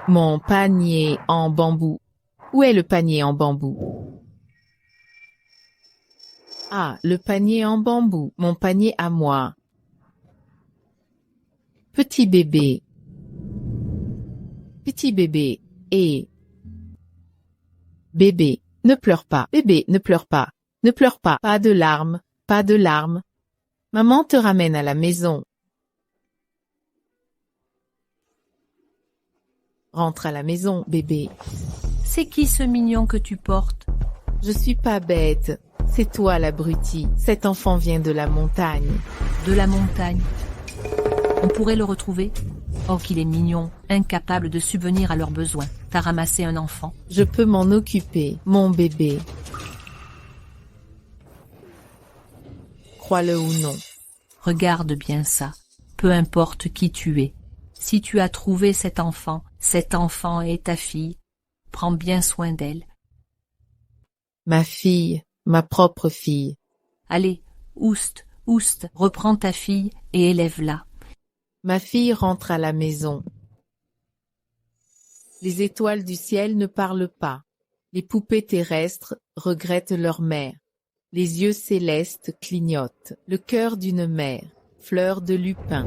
Mon panier en bambou. Où est le panier en bambou? Ah, le panier en bambou, mon panier à moi. Petit bébé. Petit bébé. Et bébé, ne pleure pas. Bébé, ne pleure pas. Ne pleure pas. Pas de larmes, pas de larmes. Maman te ramène à la maison. Rentre à la maison, bébé. C'est qui ce mignon que tu portes? Je suis pas bête. C'est toi l'abruti. Cet enfant vient de la montagne. De la montagne. On pourrait le retrouver? Oh qu'il est mignon, incapable de subvenir à leurs besoins. T'as ramassé un enfant. Je peux m'en occuper, mon bébé. Crois-le ou non. Regarde bien ça. Peu importe qui tu es. Si tu as trouvé cet enfant est ta fille. Prends bien soin d'elle. Ma fille, ma propre fille. Allez, ouste, reprends ta fille et élève-la. Ma fille rentre à la maison. Les étoiles du ciel ne parlent pas. Les poupées terrestres regrettent leur mère. Les yeux célestes clignotent. Le cœur d'une mère, fleur de lupin.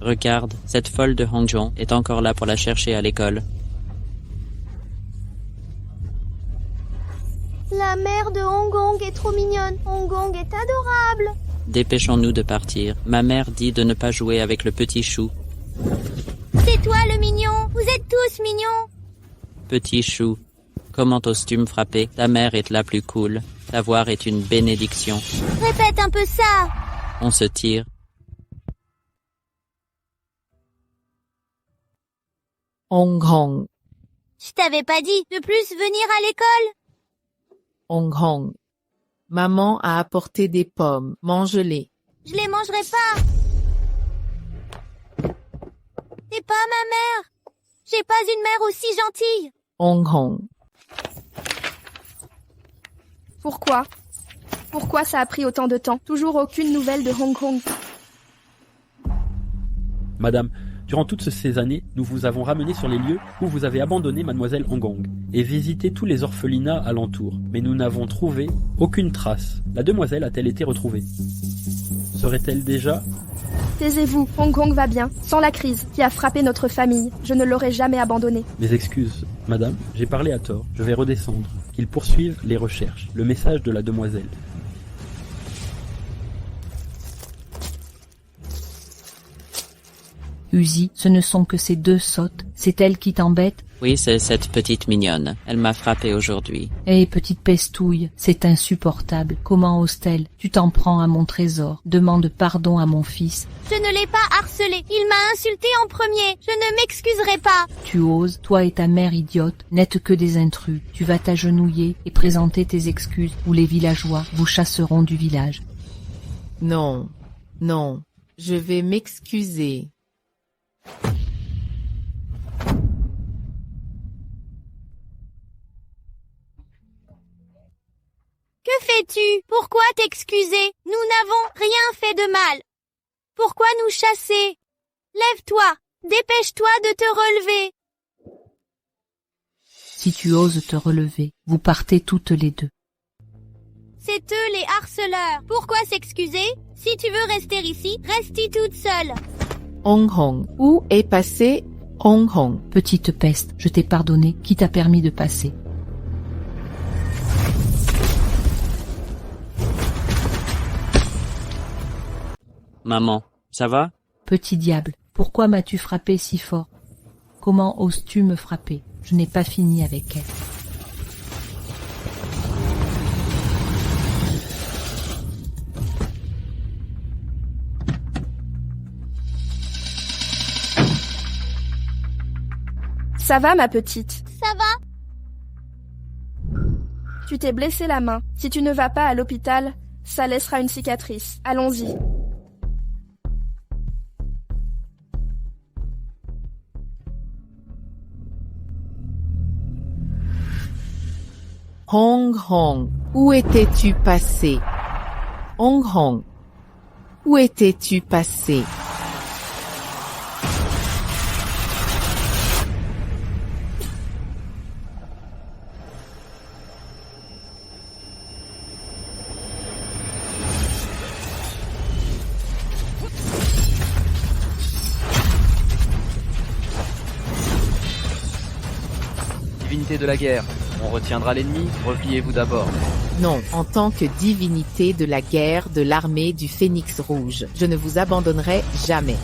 Regarde, cette folle de Hongjon est encore là pour la chercher à l'école. La mère de Hong est trop mignonne. Hong est adorable. Dépêchons-nous de partir. Ma mère dit de ne pas jouer avec le petit chou. C'est toi le mignon. Vous êtes tous mignons. Petit chou, comment oses-tu me frapper? Ta mère est la plus cool. Ta voix est une bénédiction. Répète un peu ça. On se tire. Hong. Je t'avais pas dit de plus venir à l'école. Hong. Maman a apporté des pommes. Mange-les. Je les mangerai pas. T'es pas ma mère. J'ai pas une mère aussi gentille. Hong. Pourquoi? Pourquoi ça a pris autant de temps? Toujours aucune nouvelle de Hong Kong. Madame, durant toutes ces années, nous vous avons ramené sur les lieux où vous avez abandonné mademoiselle Hong et visité tous les orphelinats alentours, mais nous n'avons trouvé aucune trace. La demoiselle a-t-elle été retrouvée? Serait-elle déjà... Taisez-vous, Hong Kong va bien, sans la crise qui a frappé notre famille. Je ne l'aurais jamais abandonné. Mes excuses, madame, j'ai parlé à tort. Je vais redescendre. Qu'ils poursuivent les recherches. Le message de la demoiselle. Uzi, ce ne sont que ces deux sottes. C'est elle qui t'embête? Oui, c'est cette petite mignonne. Elle m'a frappé aujourd'hui. Eh, petite pestouille, c'est insupportable. Comment ose-t-elle? Tu t'en prends à mon trésor. Demande pardon à mon fils. Je ne l'ai pas harcelé. Il m'a insulté en premier. Je ne m'excuserai pas. Tu oses, toi et ta mère idiote, n'êtes que des intrus. Tu vas t'agenouiller et présenter tes excuses ou les villageois vous chasseront du village. Non, je vais m'excuser. Que fais-tu? Pourquoi t'excuser? Nous n'avons rien fait de mal. Pourquoi nous chasser? Lève-toi, dépêche-toi de te relever. Si tu oses te relever, vous partez toutes les deux. C'est eux les harceleurs. Pourquoi s'excuser? Si tu veux rester ici, reste-y toute seule. Hong, où est passé Hong? Petite peste, je t'ai pardonné, qui t'a permis de passer? Maman, ça va? Petit diable, pourquoi m'as-tu frappé si fort? Comment oses-tu me frapper? Je n'ai pas fini avec elle. Ça va, ma petite? Ça va? Tu t'es blessé la main. Si tu ne vas pas à l'hôpital, ça laissera une cicatrice. Allons-y. Hong, où étais-tu passé? Hong Hong. Où étais-tu passé? Divinité de la guerre, on retiendra l'ennemi, repliez-vous d'abord. Non, en tant que divinité de la guerre de l'armée du Phénix Rouge, je ne vous abandonnerai jamais.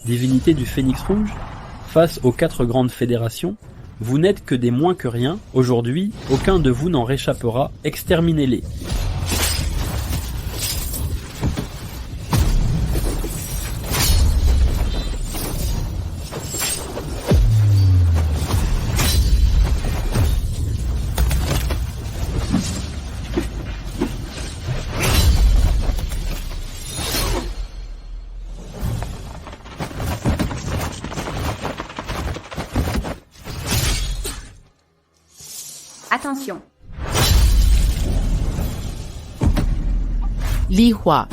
Divinité du Phénix Rouge, face aux 4 grandes fédérations, vous n'êtes que des moins que rien. Aujourd'hui, aucun de vous n'en réchappera. Exterminez-les. Attention. Li Hua.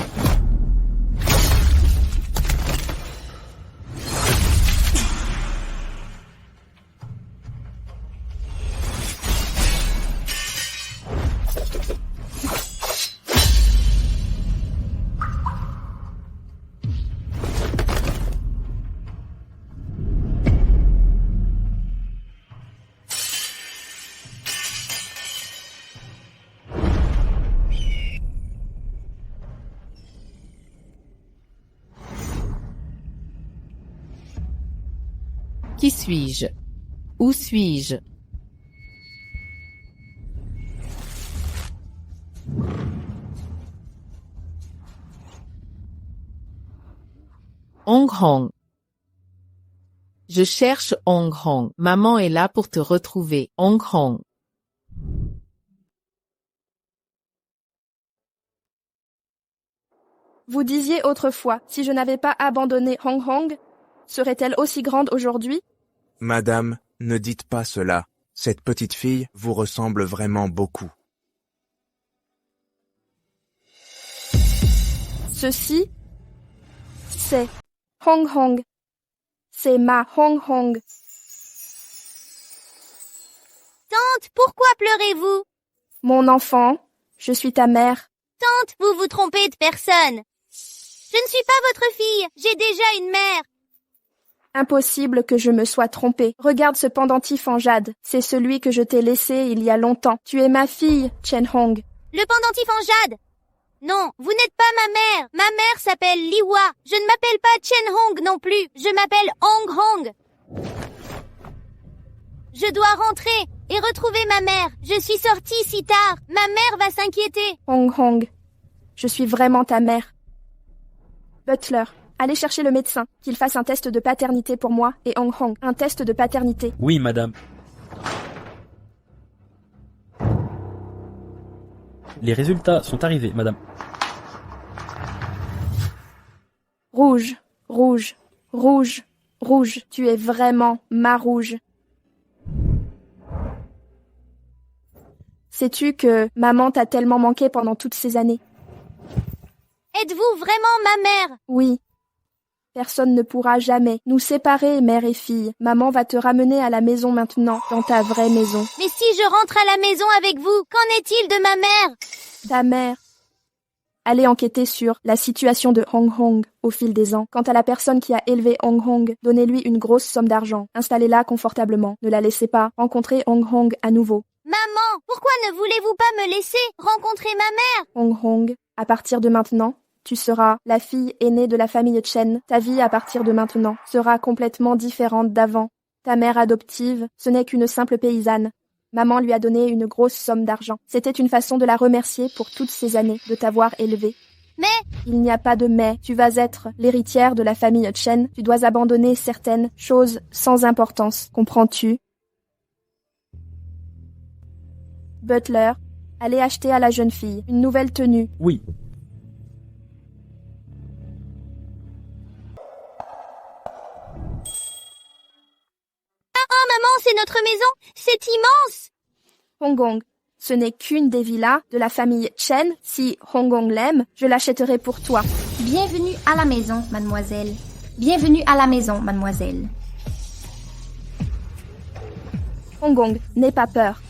Qui suis-je? Où suis-je? Hong Hong. Je cherche Hong Hong. Maman est là pour te retrouver. Hong Hong. Vous disiez autrefois, si je n'avais pas abandonné Hong Hong, serait-elle aussi grande aujourd'hui? Madame, ne dites pas cela. Cette petite fille vous ressemble vraiment beaucoup. Ceci, c'est Hong Hong. C'est ma Hong Hong. Tante, pourquoi pleurez-vous? Mon enfant, je suis ta mère. Tante, vous vous trompez de personne. Je ne suis pas votre fille, j'ai déjà une mère. Impossible que je me sois trompée. Regarde ce pendentif en jade. C'est celui que je t'ai laissé il y a longtemps. Tu es ma fille, Chen Hong. Le pendentif en jade? Non, vous n'êtes pas ma mère. Ma mère s'appelle Li Hua. Je ne m'appelle pas Chen Hong non plus. Je m'appelle Hong Hong. Je dois rentrer et retrouver ma mère. Je suis sortie si tard. Ma mère va s'inquiéter. Hong Hong, je suis vraiment ta mère. Butler, allez chercher le médecin, qu'il fasse un test de paternité pour moi et Hong Hong. Un test de paternité. Oui, madame. Les résultats sont arrivés, madame. Rouge, rouge, rouge, rouge. Tu es vraiment ma rouge. Sais-tu que maman t'a tellement manqué pendant toutes ces années? Êtes-vous vraiment ma mère? Oui. Personne ne pourra jamais nous séparer, mère et fille. Maman va te ramener à la maison maintenant, dans ta vraie maison. Mais si je rentre à la maison avec vous, qu'en est-il de ma mère? Ta mère. Allez enquêter sur la situation de Hong Hong au fil des ans. Quant à la personne qui a élevé Hong Hong, donnez-lui une grosse somme d'argent. Installez-la confortablement. Ne la laissez pas rencontrer Hong Hong à nouveau. Maman, pourquoi ne voulez-vous pas me laisser rencontrer ma mère? Hong Hong, à partir de maintenant, tu seras la fille aînée de la famille Chen. Ta vie à partir de maintenant sera complètement différente d'avant. Ta mère adoptive, ce n'est qu'une simple paysanne. Maman lui a donné une grosse somme d'argent. C'était une façon de la remercier pour toutes ces années de t'avoir élevée. Mais il n'y a pas de mais. Tu vas être l'héritière de la famille Chen. Tu dois abandonner certaines choses sans importance. Comprends-tu? Butler, allez acheter à la jeune fille une nouvelle tenue. Oui. Oh maman, c'est notre maison. C'est immense. Hong Kong, Ce n'est qu'une des villas de la famille Chen. Si Hong Kong l'aime, je l'achèterai pour toi. Bienvenue à la maison, mademoiselle. Bienvenue à la maison, mademoiselle. Hong Kong, n'aie pas peur.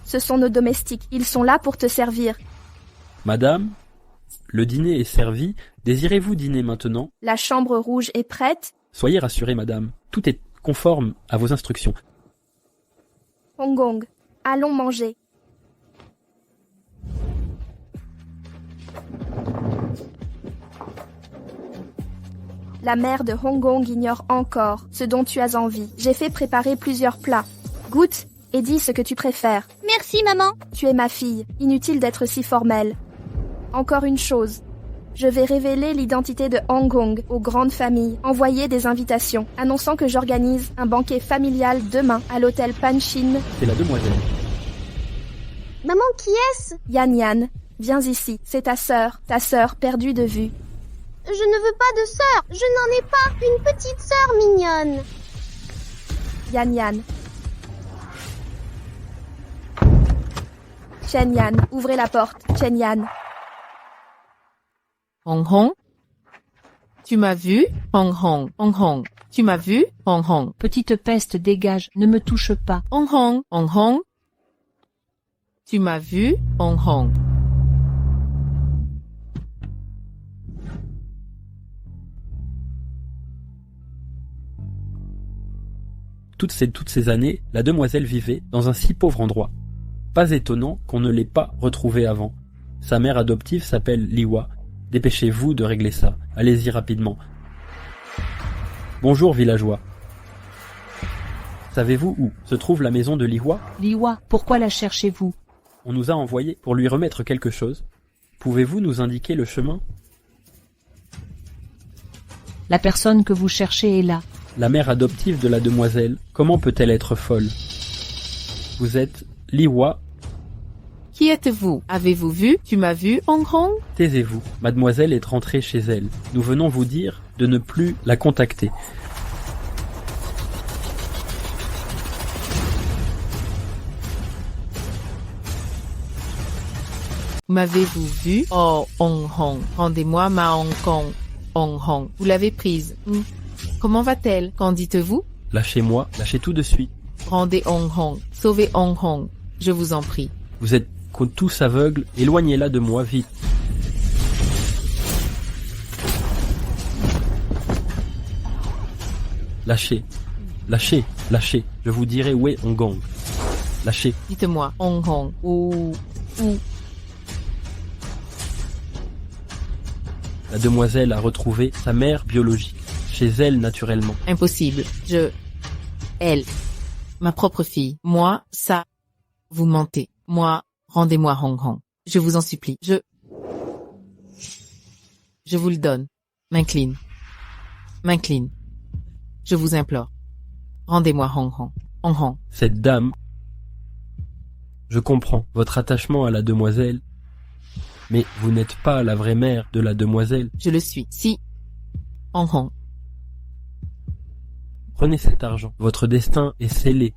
Ce sont nos domestiques, ils sont là pour te servir. Madame, le dîner est servi. Désirez-vous dîner maintenant? La chambre rouge est prête. Soyez rassurée, madame. Tout est conforme à vos instructions. Hong Kong, allons manger. La mère de Hong Kong ignore encore ce dont tu as envie. J'ai fait préparer plusieurs plats. Goûte et dis ce que tu préfères. Merci, maman. Tu es ma fille, inutile d'être si formelle. Encore une chose. Je vais révéler l'identité de Hong Kong aux grandes familles, envoyer des invitations, annonçant que j'organise un banquet familial demain à l'hôtel Panchin. C'est la demoiselle. Maman, qui est-ce? Yan Yan, viens ici, c'est ta sœur perdue de vue. Je ne veux pas de sœur. Je n'en ai pas. Une petite sœur mignonne. Yan Yan. Chen Yan, ouvrez la porte. Chen Yan. Hong Hong? Tu m'as vu? Hong Hong, Hong Hong. Tu m'as vu? Hong Hong. Petite peste, dégage, ne me touche pas. Hong Hong, Hong Hong. Tu m'as vu? Hong Hong. Toutes ces années, la demoiselle vivait dans un si pauvre endroit. Pas étonnant qu'on ne l'ait pas retrouvée avant. Sa mère adoptive s'appelle Liwa. Dépêchez-vous de régler ça. Allez-y rapidement. Bonjour, villageois. Savez-vous où se trouve la maison de Liwa? Liwa, pourquoi la cherchez-vous? On nous a envoyés pour lui remettre quelque chose. Pouvez-vous nous indiquer le chemin? La personne que vous cherchez est là. La mère adoptive de la demoiselle, comment peut-elle être folle? Vous êtes Liwa. Qui êtes-vous? Avez-vous vu? Tu m'as vu, Hong Hong? Taisez-vous. Mademoiselle est rentrée chez elle. Nous venons vous dire de ne plus la contacter. M'avez-vous vu? Oh, Hong Hong, rendez-moi ma Hong Kong. Hong Hong, vous l'avez prise. Comment va-t-elle? Qu'en dites-vous? Lâchez-moi, lâchez tout de suite. Rendez Hong Hong, sauvez Hong Hong, je vous en prie. Vous êtes tous aveugles, éloignez-la de moi, vite. Lâchez, lâchez, lâchez. Je vous dirai où est Hong Kong. Lâchez. Dites-moi, Hong Hong, où? La demoiselle a retrouvé sa mère biologique, chez elle naturellement. Impossible. Elle. Ma propre fille. Moi, ça. Vous mentez. Moi, rendez-moi Hong Hong. Je vous en supplie. Je vous le donne. M'incline. Je vous implore. Rendez-moi Hong Hong. Hong Hong. Cette dame. Je comprends votre attachement à la demoiselle. Mais vous n'êtes pas la vraie mère de la demoiselle. Je le suis. Si. Hong Hong. Prenez cet argent. Votre destin est scellé.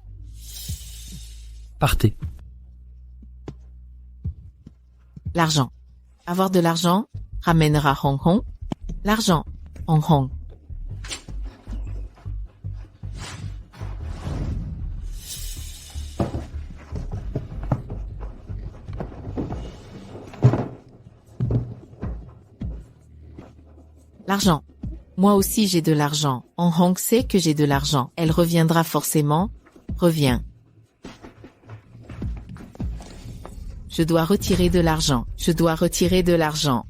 Partez. L'argent. Avoir de l'argent ramènera Hong Hong. L'argent. Hong Hong. L'argent. Moi aussi j'ai de l'argent. Hong Hong sait que j'ai de l'argent. Elle reviendra forcément. Reviens. Je dois retirer de l'argent. Je dois retirer de l'argent.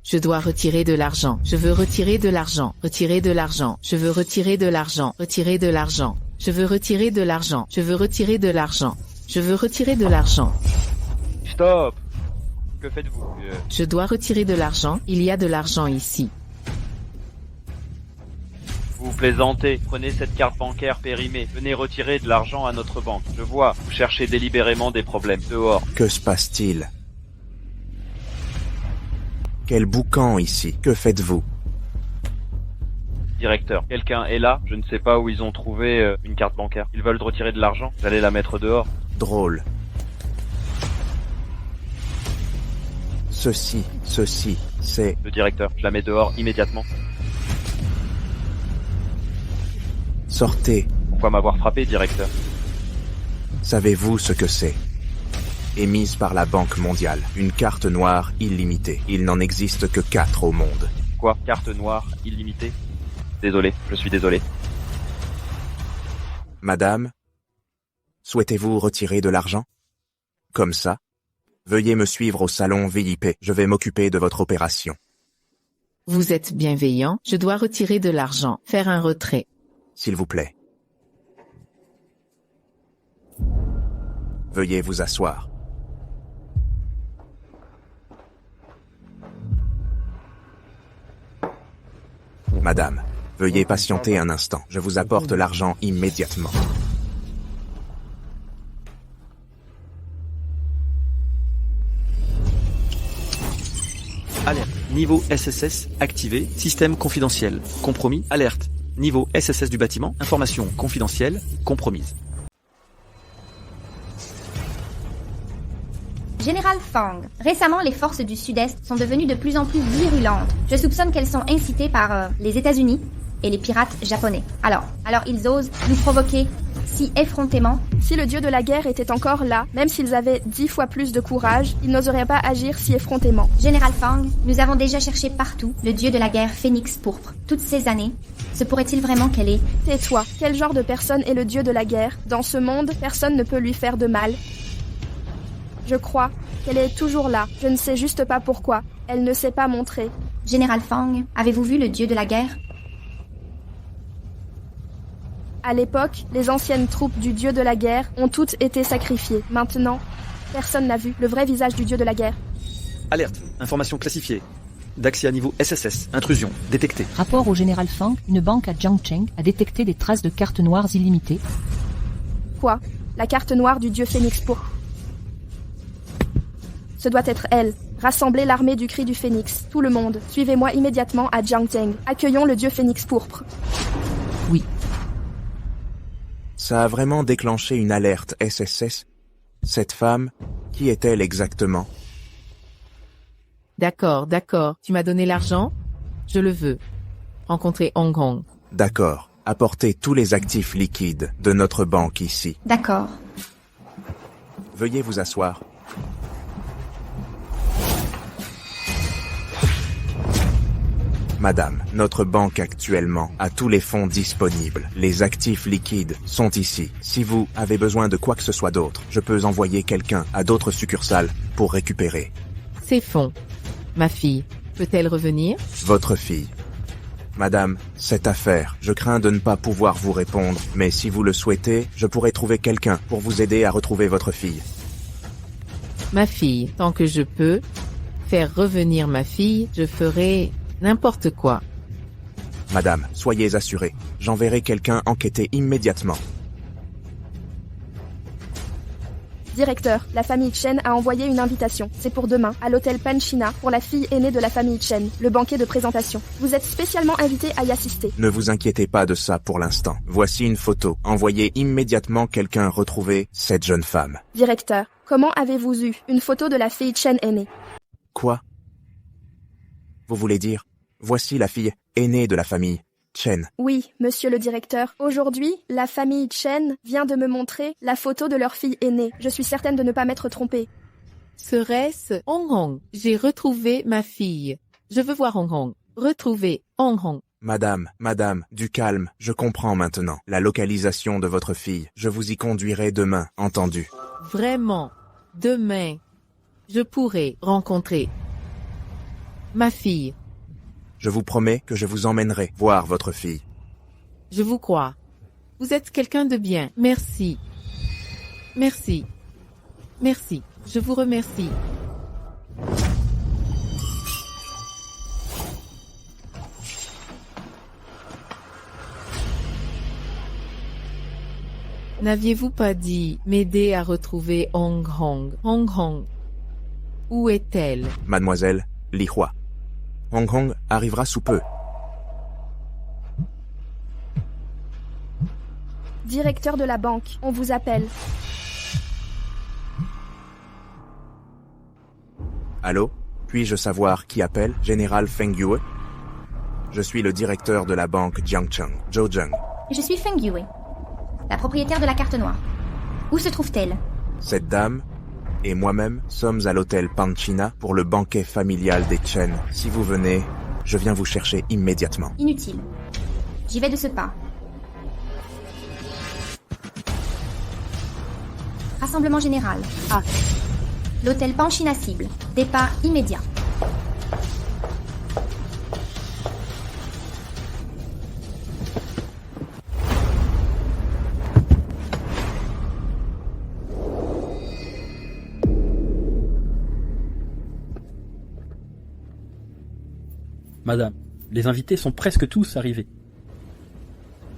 Je dois retirer de l'argent. Je veux retirer de l'argent. Retirer de l'argent. Je veux retirer de l'argent. Retirer de l'argent. Je veux retirer de l'argent. Je veux retirer de l'argent. Je veux retirer de l'argent. Stop! Que faites-vous? Je dois retirer de l'argent. Il y a de l'argent ici. Vous plaisantez. Prenez cette carte bancaire périmée. Venez retirer de l'argent à notre banque. Je vois, vous cherchez délibérément des problèmes. Dehors. Que se passe-t-il? Quel boucan ici? Que faites-vous? Directeur, quelqu'un est là? Je ne sais pas où ils ont trouvé une carte bancaire. Ils veulent retirer de l'argent. J'allais la mettre dehors. Drôle. ceci, c'est... Le directeur, je la mets dehors immédiatement. Sortez. Pourquoi m'avoir frappé, directeur? Savez-vous ce que c'est? Émise par la Banque mondiale, une carte noire illimitée. Il n'en existe que 4 au monde. Quoi? Carte noire illimitée? Désolé, je suis désolé. Madame, souhaitez-vous retirer de l'argent? Comme ça? Veuillez me suivre au salon VIP, je vais m'occuper de votre opération. Vous êtes bienveillant, je dois retirer de l'argent, faire un retrait. S'il vous plaît. Veuillez vous asseoir. Madame, veuillez patienter un instant, je vous apporte l'argent immédiatement. Alerte. Niveau SSS activé. Système confidentiel. Compromis. Alerte. Niveau SSS du bâtiment. Information confidentielle. Compromise. Général Fang, récemment les forces du Sud-Est sont devenues de plus en plus virulentes. Je soupçonne qu'elles sont incitées par les États-Unis et les pirates japonais. Alors ils osent nous provoquer si effrontément. Si le dieu de la guerre était encore là, même s'ils avaient 10 fois plus de courage, ils n'oseraient pas agir si effrontément. Général Fang, nous avons déjà cherché partout le dieu de la guerre Phénix pourpre. Toutes ces années, se pourrait-il vraiment qu'elle ait... Tais-toi, quel genre de personne est le dieu de la guerre? Dans ce monde, personne ne peut lui faire de mal. Je crois qu'elle est toujours là. Je ne sais juste pas pourquoi. Elle ne s'est pas montrée. Général Fang, avez-vous vu le dieu de la guerre? À l'époque, les anciennes troupes du dieu de la guerre ont toutes été sacrifiées. Maintenant, personne n'a vu le vrai visage du dieu de la guerre. Alerte. Information classifiée. Daxia niveau SSS. Intrusion. Détectée. Rapport au général Fang, une banque à Jiangcheng a détecté des traces de cartes noires illimitées. Quoi? La carte noire du dieu Phénix pourpre. Ce doit être elle. Rassemblez l'armée du cri du Phénix. Tout le monde, suivez-moi immédiatement à Jiangcheng. Accueillons le dieu Phénix pourpre. Oui. Ça a vraiment déclenché une alerte SSS? Cette femme, qui est-elle exactement? D'accord, tu m'as donné l'argent? Je le veux. Rencontrer Hong Kong. D'accord. Apportez tous les actifs liquides de notre banque ici. D'accord. Veuillez vous asseoir. Madame, notre banque actuellement a tous les fonds disponibles. Les actifs liquides sont ici. Si vous avez besoin de quoi que ce soit d'autre, je peux envoyer quelqu'un à d'autres succursales pour récupérer. Ces fonds. Ma fille, peut-elle revenir? Votre fille. Madame, cette affaire, je crains de ne pas pouvoir vous répondre, mais si vous le souhaitez, je pourrai trouver quelqu'un pour vous aider à retrouver votre fille. Ma fille, tant que je peux faire revenir ma fille, je ferai n'importe quoi. Madame, soyez assurée, j'enverrai quelqu'un enquêter immédiatement. Directeur, la famille Chen a envoyé une invitation. C'est pour demain, à l'hôtel Panchina, pour la fille aînée de la famille Chen, le banquet de présentation. Vous êtes spécialement invité à y assister. Ne vous inquiétez pas de ça pour l'instant. Voici une photo. Envoyez immédiatement quelqu'un retrouver cette jeune femme. Directeur, comment avez-vous eu une photo de la fille Chen aînée? Quoi? Vous voulez dire, voici la fille aînée de la famille Chen. Oui, monsieur le directeur. Aujourd'hui, la famille Chen vient de me montrer la photo de leur fille aînée. Je suis certaine de ne pas m'être trompée. Serait-ce Hong Kong? J'ai retrouvé ma fille. Je veux voir Hong Kong. Retrouver Hong Kong. Madame, du calme, je comprends maintenant. La localisation de votre fille, je vous y conduirai demain, entendu? Vraiment, demain, je pourrai rencontrer ma fille. Je vous promets que je vous emmènerai voir votre fille. Je vous crois. Vous êtes quelqu'un de bien. Merci. Merci. Merci. Je vous remercie. N'aviez-vous pas dit m'aider à retrouver Hong Kong? Hong Kong. Où est-elle? Mademoiselle Li Hua. Hong Kong arrivera sous peu. Directeur de la banque, on vous appelle. Allô? Puis-je savoir qui appelle, Général Feng Yue? Je suis le directeur de la banque Jiangcheng, Zhou Zheng. Je suis Feng Yue, la propriétaire de la carte noire. Où se trouve-t-elle? Cette dame et moi-même sommes à l'hôtel Panchina pour le banquet familial des Chen. Si vous venez, je viens vous chercher immédiatement. Inutile. J'y vais de ce pas. Rassemblement général. A. L'hôtel Panchina cible. Départ immédiat. Madame, les invités sont presque tous arrivés.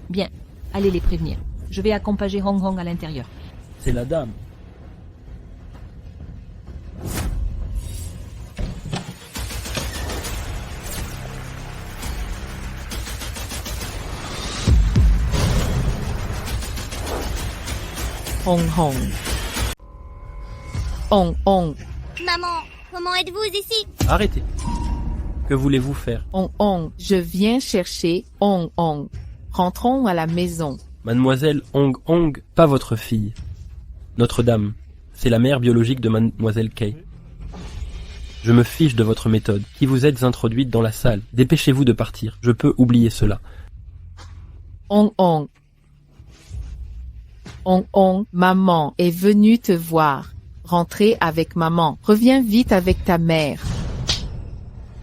Bien, allez les prévenir. Je vais accompagner Hong Hong à l'intérieur. C'est la dame. Hong Hong. Hong Hong. Maman, comment êtes-vous ici? Arrêtez. Que voulez-vous faire? Hong Hong, je viens chercher Hong Hong. Rentrons à la maison. Mademoiselle Hong Hong, pas votre fille. Notre-Dame, c'est la mère biologique de Mademoiselle Kay. Je me fiche de votre méthode. Qui vous êtes introduite dans la salle. Dépêchez-vous de partir. Je peux oublier cela. Hong Hong. Hong Hong, maman est venue te voir. Rentrez avec maman. Reviens vite avec ta mère.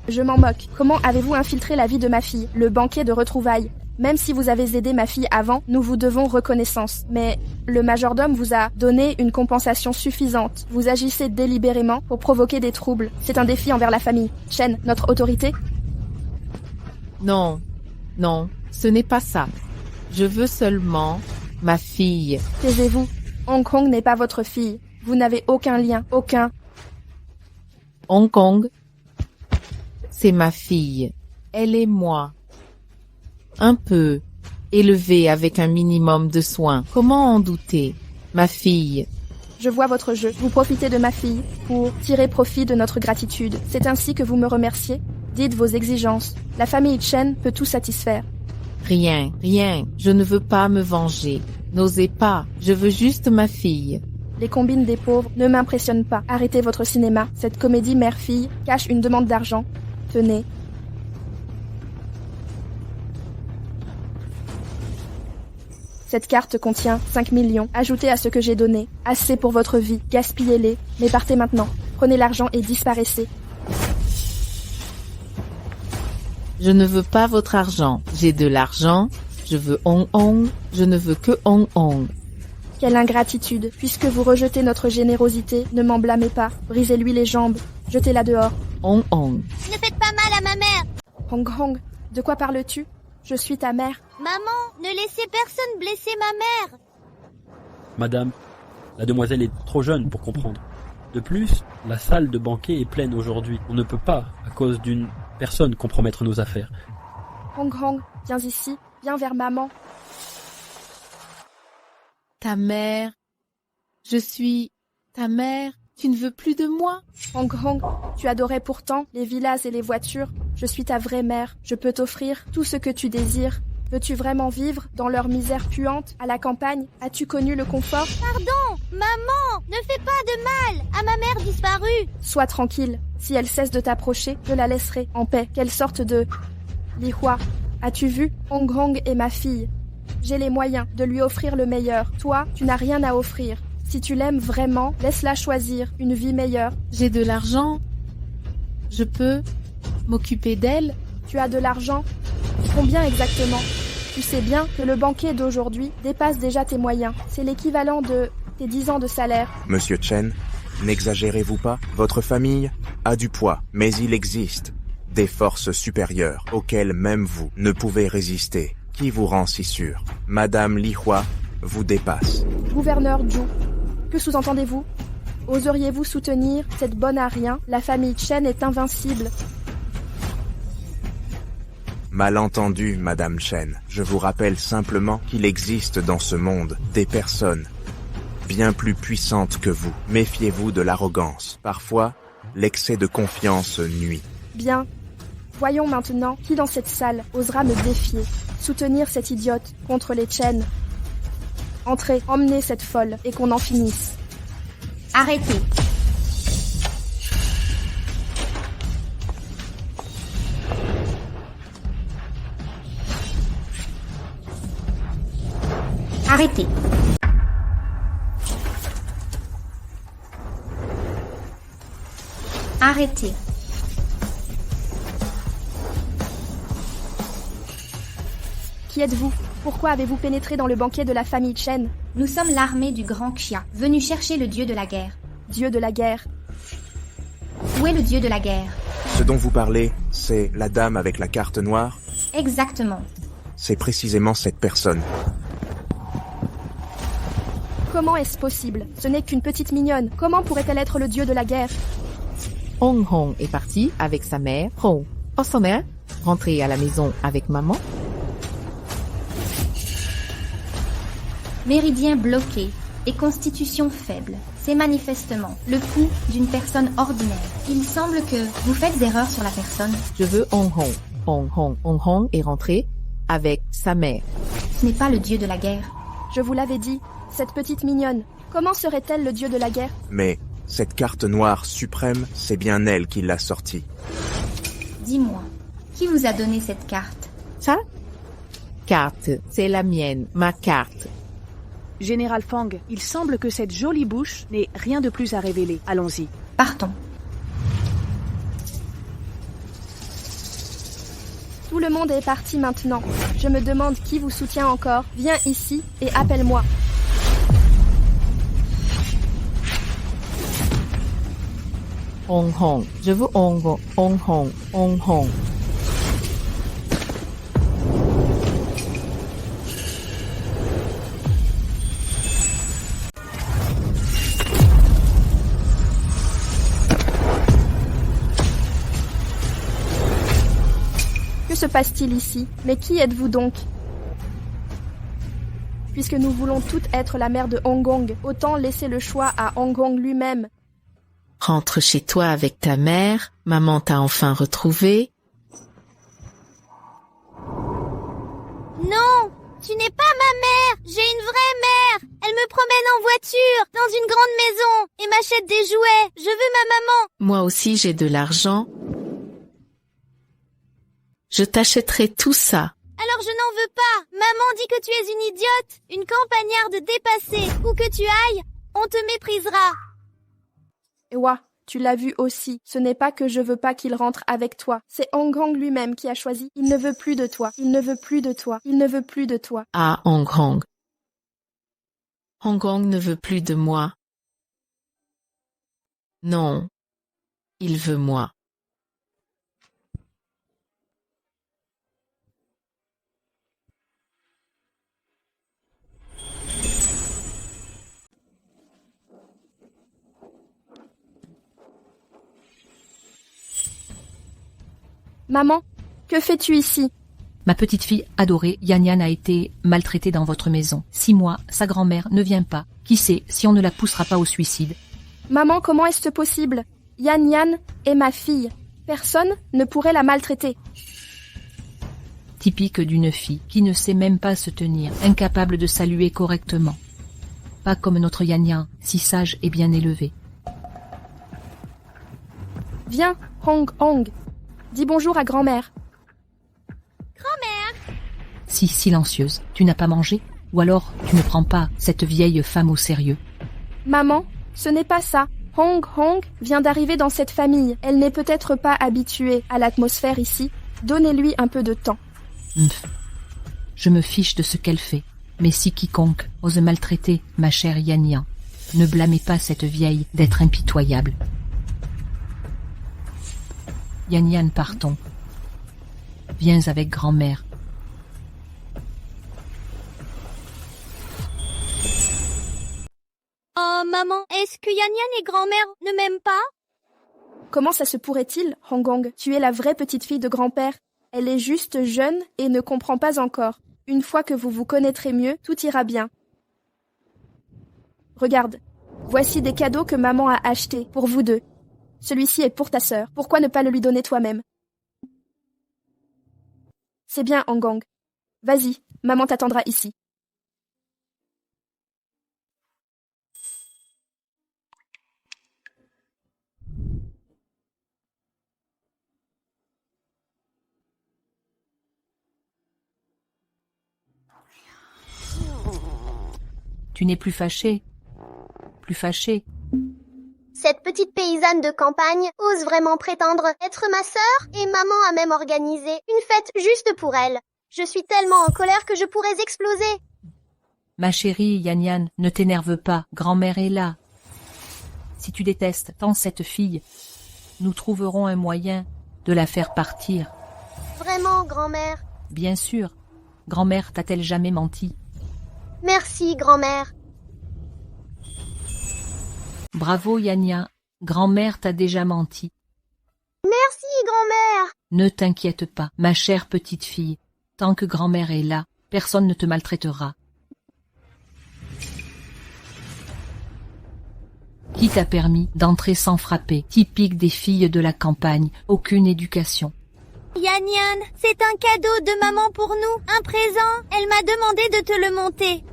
Je m'en moque. Comment avez-vous infiltré la vie de ma fille? Le banquet de retrouvailles. Même si vous avez aidé ma fille avant, nous vous devons reconnaissance. Mais le majordome vous a donné une compensation suffisante. Vous agissez délibérément pour provoquer des troubles. C'est un défi envers la famille. Chen, notre autorité? Non, non, ce n'est pas ça. Je veux seulement ma fille. Taisez-vous. Hong Kong n'est pas votre fille. Vous n'avez aucun lien, aucun. Hong Kong, c'est ma fille. Elle est moi. Un peu élevée avec un minimum de soins. Comment en douter? Ma fille. Je vois votre jeu. Vous profitez de ma fille pour tirer profit de notre gratitude. C'est ainsi que vous me remerciez? Dites vos exigences. La famille Chen peut tout satisfaire. Rien, rien. Je ne veux pas me venger. N'osez pas. Je veux juste ma fille. Les combines des pauvres ne m'impressionnent pas. Arrêtez votre cinéma. Cette comédie mère-fille cache une demande d'argent. Tenez. Cette carte contient 5 millions. Ajoutez à ce que j'ai donné. Assez pour votre vie. Gaspillez-les. Mais partez maintenant. Prenez l'argent et disparaissez. Je ne veux pas votre argent. J'ai de l'argent. Je veux Hong Hong. Je ne veux que Hong Hong. Quelle ingratitude. Puisque vous rejetez notre générosité, ne m'en blâmez pas. Brisez-lui les jambes. Jetez-la dehors. Hong Hong. Ne faites pas mal à ma mère. Hong Hong, de quoi parles-tu? Je suis ta mère. Maman, ne laissez personne blesser ma mère. Madame, la demoiselle est trop jeune pour comprendre. De plus, la salle de banquet est pleine aujourd'hui. On ne peut pas, à cause d'une personne, compromettre nos affaires. Hong Hong, viens ici. Viens vers maman. Ta mère. Je suis ta mère. Tu ne veux plus de moi? Hong Hong, tu adorais pourtant les villas et les voitures. Je suis ta vraie mère. Je peux t'offrir tout ce que tu désires. Veux-tu vraiment vivre dans leur misère puante, à la campagne? As-tu connu le confort? Pardon, maman, ne fais pas de mal à ma mère disparue. Sois tranquille. Si elle cesse de t'approcher, je la laisserai en paix. Quelle sorte de... Li Hua, as-tu vu? Hong Hong est ma fille. J'ai les moyens de lui offrir le meilleur. Toi, tu n'as rien à offrir. Si tu l'aimes vraiment, laisse-la choisir une vie meilleure. J'ai de l'argent. Je peux m'occuper d'elle. Tu as de l'argent? Combien exactement? Tu sais bien que le banquet d'aujourd'hui dépasse déjà tes moyens. C'est l'équivalent de tes 10 ans de salaire. Monsieur Chen, n'exagérez-vous pas? Votre famille a du poids, mais il existe des forces supérieures auxquelles même vous ne pouvez résister. Qui vous rend si sûr? Madame Li Hua vous dépasse. Gouverneur Zhu, que sous-entendez-vous? Oseriez-vous soutenir cette bonne à rien? La famille Chen est invincible. Malentendu, Madame Chen. Je vous rappelle simplement qu'il existe dans ce monde des personnes bien plus puissantes que vous. Méfiez-vous de l'arrogance. Parfois, L'excès de confiance nuit. Bien. Voyons maintenant qui dans cette salle osera me défier, soutenir cette idiote contre les Chen. Entrez, emmenez cette folle et qu'on en finisse. Arrêtez. Arrêtez. Arrêtez. Qui êtes-vous? Pourquoi avez-vous pénétré dans le banquet de la famille Chen? Nous sommes l'armée du grand Xia, venus chercher le dieu de la guerre. Dieu de la guerre. Où est le dieu de la guerre? Ce dont vous parlez, c'est la dame avec la carte noire? Exactement. C'est précisément cette personne. Comment est-ce possible? Ce n'est qu'une petite mignonne. Comment pourrait-elle être le dieu de la guerre? Hong Hong est parti avec sa mère, Hong. Oh, sa mère, rentrée à la maison avec maman. Méridien bloqué et constitution faible. C'est manifestement le coup d'une personne ordinaire. Il semble que vous faites erreur sur la personne. Je veux Hong Hong. Hong Hong. Hong Hong est rentré avec sa mère. Ce n'est pas le dieu de la guerre. Je vous l'avais dit, cette petite mignonne. Comment serait-elle le dieu de la guerre? Mais cette carte noire suprême, c'est bien elle qui l'a sortie. Dis-moi, qui vous a donné cette carte? Ça? Carte, c'est la mienne, ma carte. Général Fang, il semble que cette jolie bouche n'ait rien de plus à révéler. Allons-y. Partons. Tout le monde est parti maintenant. Je me demande qui vous soutient encore. Viens ici et appelle-moi. Hong Hong, je veux Hong Hong, Hong Hong, Hong Hong. Que se passe-t-il ici? Mais qui êtes-vous donc? Puisque nous voulons toutes être la mère de Hong Kong, autant laisser le choix à Hong Kong lui-même. Rentre chez toi avec ta mère, maman t'a enfin retrouvé. Non, tu n'es pas ma mère. J'ai une vraie mère. Elle me promène en voiture, dans une grande maison, et m'achète des jouets. Je veux ma maman. Moi aussi j'ai de l'argent. Je t'achèterai tout ça. Alors je n'en veux pas. Maman dit que tu es une idiote, une campagnarde dépassée. Où que tu ailles, on te méprisera. Ewa, tu l'as vu aussi. Ce n'est pas que je veux pas qu'il rentre avec toi. C'est Hong Kong lui-même qui a choisi. Il ne veut plus de toi. Il ne veut plus de toi. Il ne veut plus de toi. Ah, Hong Kong. Hong Kong ne veut plus de moi. Non. Il veut moi. Maman, que fais-tu ici? Ma petite fille adorée, Yan Yan, a été maltraitée dans votre maison. 6 mois, sa grand-mère ne vient pas. Qui sait si on ne la poussera pas au suicide? Maman, comment est-ce possible? Yan Yan est ma fille. Personne ne pourrait la maltraiter. Typique d'une fille qui ne sait même pas se tenir, incapable de saluer correctement. Pas comme notre Yan Yan, si sage et bien élevée. Viens, Hong Hong. Dis bonjour à grand-mère. Grand-mère. Si silencieuse, tu n'as pas mangé? Ou alors tu ne prends pas cette vieille femme au sérieux? Maman, ce n'est pas ça. Hong Hong vient d'arriver dans cette famille. Elle n'est peut-être pas habituée à l'atmosphère ici. Donnez-lui un peu de temps. Je me fiche de ce qu'elle fait. Mais si quiconque ose maltraiter ma chère Yan Yan, ne blâmez pas cette vieille d'être impitoyable. Yan Yan, partons. Viens avec grand-mère. Oh maman, est-ce que Yan Yan et grand-mère ne m'aiment pas? Comment ça se pourrait-il, Hong Kong? Tu es la vraie petite fille de grand-père. Elle est juste jeune et ne comprend pas encore. Une fois que vous vous connaîtrez mieux, tout ira bien. Regarde, voici des cadeaux que maman a achetés pour vous deux. Celui-ci est pour ta sœur. Pourquoi ne pas le lui donner toi-même? C'est bien, Hangang. Vas-y, maman t'attendra ici. Tu n'es plus fâché. Plus fâché. Cette petite paysanne de campagne ose vraiment prétendre être ma sœur et maman a même organisé une fête juste pour elle. Je suis tellement en colère que je pourrais exploser. Ma chérie, Yan Yan, ne t'énerve pas. Grand-mère est là. Si tu détestes tant cette fille, nous trouverons un moyen de la faire partir. Vraiment, grand-mère? Bien sûr. Grand-mère t'a-t-elle jamais menti? Merci, grand-mère. Bravo, Yanya. Grand-mère t'a déjà menti. Merci, grand-mère. Ne t'inquiète pas, ma chère petite fille. Tant que grand-mère est là, personne ne te maltraitera. Qui t'a permis d'entrer sans frapper? Typique des filles de la campagne, aucune éducation. Yan Yan, c'est un cadeau de maman pour nous, un présent. Elle m'a demandé de te le monter.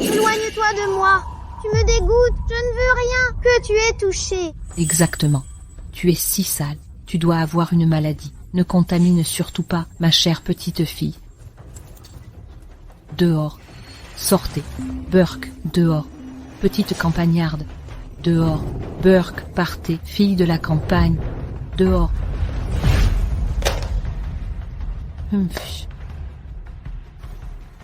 Éloigne-toi de moi. Tu me dégoûtes, je ne veux rien, que tu es touché. Exactement. Tu es si sale, tu dois avoir une maladie. Ne contamine surtout pas, ma chère petite fille. Dehors. Sortez. Burke, dehors. Petite campagnarde. Dehors. Burke, partez. Fille de la campagne. Dehors.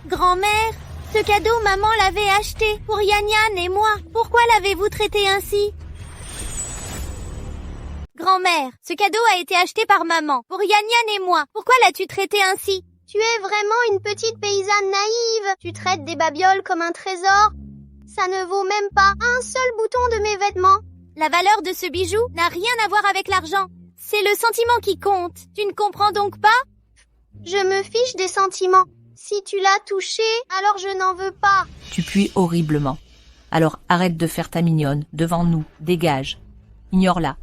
Grand-mère, ce cadeau maman l'avait acheté pour Yan Yan et moi. Pourquoi l'avez-vous traité ainsi? Grand-mère, ce cadeau a été acheté par maman pour Yan Yan et moi. Pourquoi l'as-tu traité ainsi? Tu es vraiment une petite paysanne naïve. Tu traites des babioles comme un trésor. Ça ne vaut même pas un seul bouton de mes vêtements. La valeur de ce bijou n'a rien à voir avec l'argent. C'est le sentiment qui compte. Tu ne comprends donc pas? Je me fiche des sentiments. Si tu l'as touché, alors je n'en veux pas. Tu pues horriblement. Alors arrête de faire ta mignonne, devant nous, dégage. Ignore-la.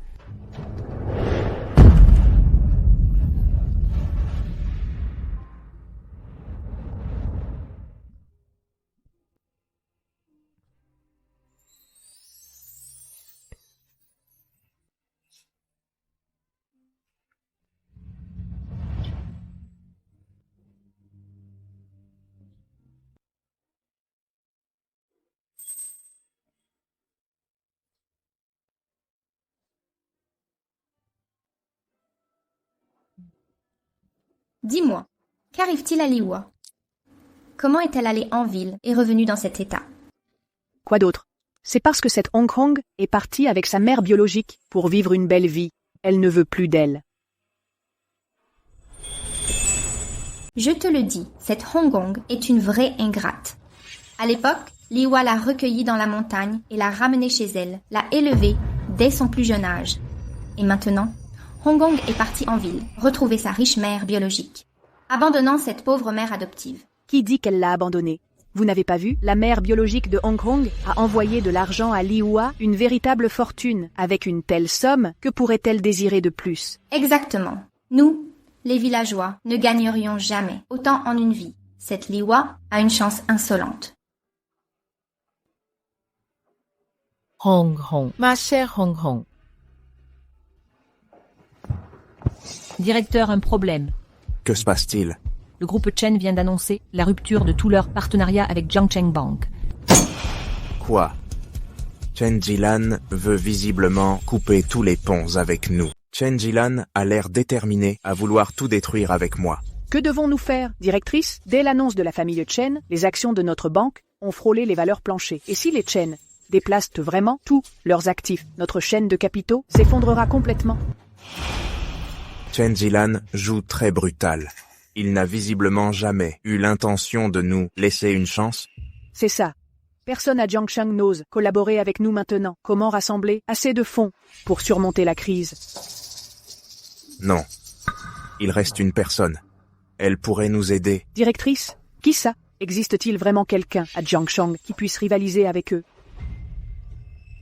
Dis-moi, qu'arrive-t-il à Liwa? Comment est-elle allée en ville et revenue dans cet état? Quoi d'autre? C'est parce que cette Hong Kong est partie avec sa mère biologique pour vivre une belle vie. Elle ne veut plus d'elle. Je te le dis, cette Hong Kong est une vraie ingrate. À l'époque, Liwa l'a recueillie dans la montagne et l'a ramenée chez elle, l'a élevée dès son plus jeune âge. Et maintenant, Hong Kong est partie en ville, retrouver sa riche mère biologique, abandonnant cette pauvre mère adoptive. Qui dit qu'elle l'a abandonnée? Vous n'avez pas vu? La mère biologique de Hong Kong a envoyé de l'argent à Liwa, une véritable fortune. Avec une telle somme, que pourrait-elle désirer de plus? Exactement. Nous, les villageois, ne gagnerions jamais autant en une vie. Cette Liwa a une chance insolente. Hong Hong, ma chère Hong Hong. Directeur, un problème. Que se passe-t-il? Le groupe Chen vient d'annoncer la rupture de tout leur partenariat avec Jiangcheng Bank. Quoi? Chen Jilan veut visiblement couper tous les ponts avec nous. Chen Jilan a l'air déterminé à vouloir tout détruire avec moi. Que devons-nous faire, directrice? Dès l'annonce de la famille Chen, les actions de notre banque ont frôlé les valeurs planchées. Et si les Chen déplacent vraiment tous leurs actifs, notre chaîne de capitaux s'effondrera complètement. Chen Jilan joue très brutal. Il n'a visiblement jamais eu l'intention de nous laisser une chance. C'est ça. Personne à Jiangcheng n'ose collaborer avec nous maintenant. Comment rassembler assez de fonds pour surmonter la crise? Non. Il reste une personne. Elle pourrait nous aider. Directrice, qui ça? Existe-t-il vraiment quelqu'un à Jiangcheng qui puisse rivaliser avec eux?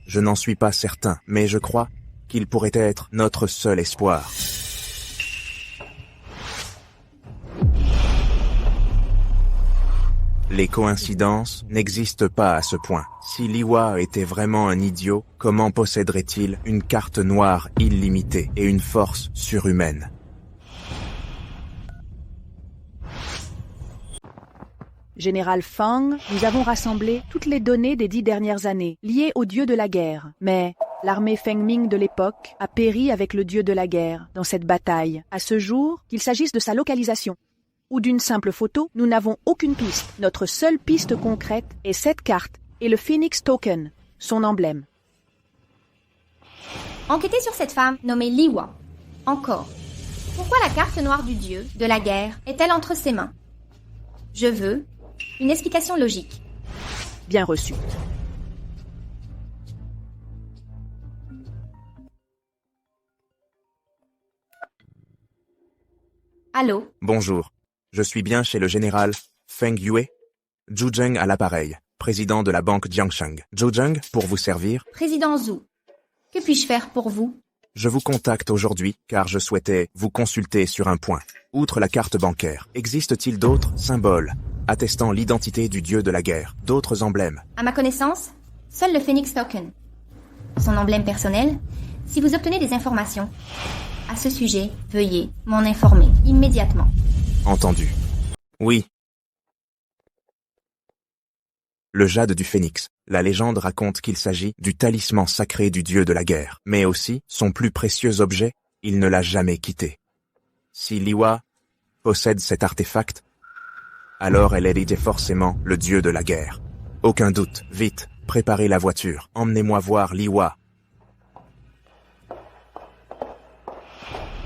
Je n'en suis pas certain, mais je crois qu'il pourrait être notre seul espoir. Les coïncidences n'existent pas à ce point. Si Liwa était vraiment un idiot, comment posséderait-il une carte noire illimitée et une force surhumaine? Général Fang, nous avons rassemblé toutes les données des 10 dernières années, liées au dieu de la guerre. Mais l'armée Fengming de l'époque a péri avec le dieu de la guerre dans cette bataille. À ce jour, qu'il s'agisse de sa localisation ou d'une simple photo, nous n'avons aucune piste. Notre seule piste concrète est cette carte et le Phoenix Token, son emblème. Enquêtez sur cette femme nommée Liwa. Encore. Pourquoi la carte noire du dieu de la guerre est-elle entre ses mains? Je veux une explication logique. Bien reçu. Allô? Bonjour. Je suis bien chez le général Feng Yue. Zhu Zheng à l'appareil, président de la banque Jiangsheng. Zhu Zheng, pour vous servir. Président Zhu, que puis-je faire pour vous? Je vous contacte aujourd'hui car je souhaitais vous consulter sur un point. Outre la carte bancaire, existe-t-il d'autres symboles attestant l'identité du dieu de la guerre, d'autres emblèmes? À ma connaissance, seul le Phoenix Token. Son emblème personnel, si vous obtenez des informations à ce sujet, veuillez m'en informer immédiatement. Entendu. Oui. Le jade du phénix. La légende raconte qu'il s'agit du talisman sacré du dieu de la guerre, mais aussi son plus précieux objet, il ne l'a jamais quitté. Si Liwa possède cet artefact, alors elle est forcément le dieu de la guerre. Aucun doute. Vite, préparez la voiture. Emmenez-moi voir Liwa.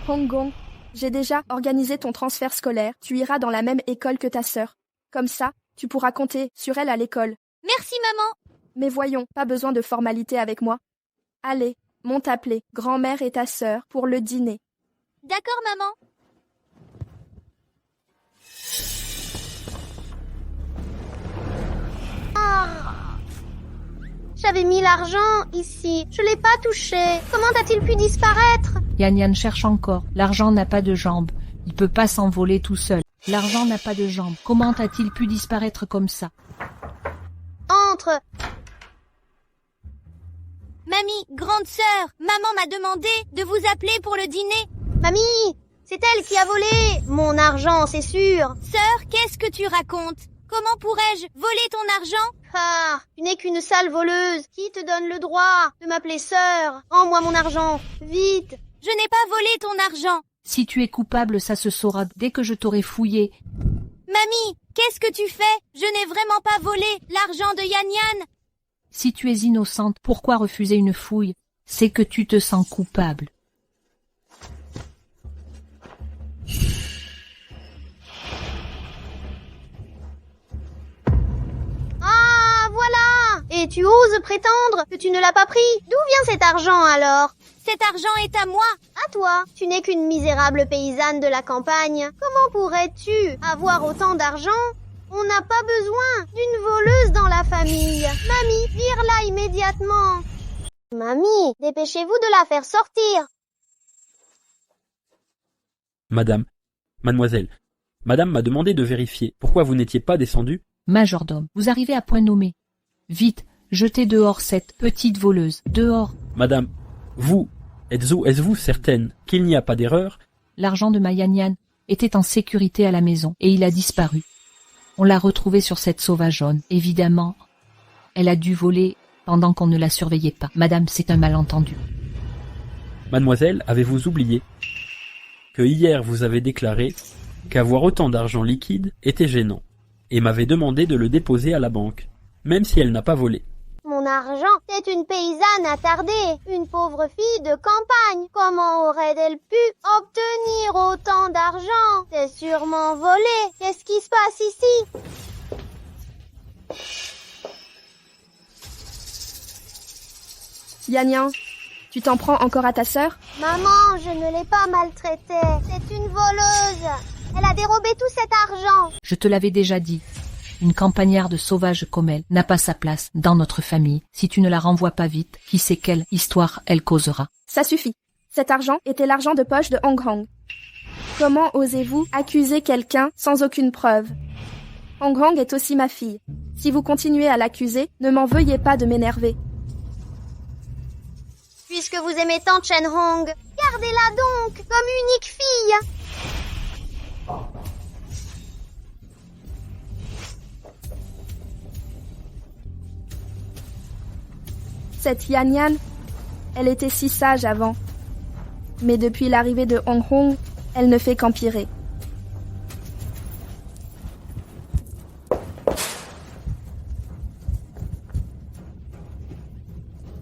Hong Gong, j'ai déjà organisé ton transfert scolaire. Tu iras dans la même école que ta sœur. Comme ça, tu pourras compter sur elle à l'école. Merci, maman. Mais voyons, pas besoin de formalité avec moi. Allez, monte appeler grand-mère et ta sœur pour le dîner. D'accord, maman. J'avais mis l'argent ici. Je l'ai pas touché. Comment a-t-il pu disparaître? Yan cherche encore. L'argent n'a pas de jambes. Il peut pas s'envoler tout seul. L'argent n'a pas de jambes. Comment a-t-il pu disparaître comme ça? Entre. Mamie, grande sœur, maman m'a demandé de vous appeler pour le dîner. Mamie, c'est elle qui a volé mon argent, c'est sûr. Sœur, qu'est-ce que tu racontes? Comment pourrais-je voler ton argent? Ah, tu n'es qu'une sale voleuse. Qui te donne le droit de m'appeler sœur? Rends-moi mon argent, vite. Je n'ai pas volé ton argent. Si tu es coupable, ça se saura dès que je t'aurai fouillé. Mamie, qu'est-ce que tu fais? Je n'ai vraiment pas volé l'argent de Yan Yan. Si tu es innocente, pourquoi refuser une fouille? C'est que tu te sens coupable. Ah, voilà! Et tu oses prétendre que tu ne l'as pas pris? D'où vient cet argent alors? Cet argent est à moi, à toi. Tu n'es qu'une misérable paysanne de la campagne. Comment pourrais-tu avoir autant d'argent? On n'a pas besoin d'une voleuse dans la famille. Mamie, vire-la immédiatement. Mamie, dépêchez-vous de la faire sortir. Mademoiselle, madame m'a demandé de vérifier. Pourquoi vous n'étiez pas descendu? Majordome, vous arrivez à point nommé. Vite, jetez dehors cette petite voleuse. Dehors. Madame, êtes-vous certaine qu'il n'y a pas d'erreur? L'argent de ma Yan Yan était en sécurité à la maison et il a disparu. On l'a retrouvé sur cette sauvageonne. Jaune. Évidemment, elle a dû voler pendant qu'on ne la surveillait pas. Madame, c'est un malentendu. Mademoiselle, avez-vous oublié que hier vous avez déclaré qu'avoir autant d'argent liquide était gênant et m'avait demandé de le déposer à la banque, même si elle n'a pas volé? Mon argent, c'est une paysanne attardée, une pauvre fille de campagne. Comment aurait-elle pu obtenir autant d'argent? C'est sûrement volé. Qu'est-ce qui se passe ici? Yan Yan, tu t'en prends encore à ta sœur? Maman, je ne l'ai pas maltraitée. C'est une voleuse. Elle a dérobé tout cet argent. Je te l'avais déjà dit. Une campagnarde sauvage comme elle n'a pas sa place dans notre famille. Si tu ne la renvoies pas vite, qui sait quelle histoire elle causera. Ça suffit. Cet argent était l'argent de poche de Hong Hong. Comment osez-vous accuser quelqu'un sans aucune preuve? Hong Hong est aussi ma fille. Si vous continuez à l'accuser, ne m'en veuillez pas de m'énerver. Puisque vous aimez tant Chen Hong, gardez-la donc comme unique fille. Cette Yan Yan, elle était si sage avant. Mais depuis l'arrivée de Hong Hong, elle ne fait qu'empirer.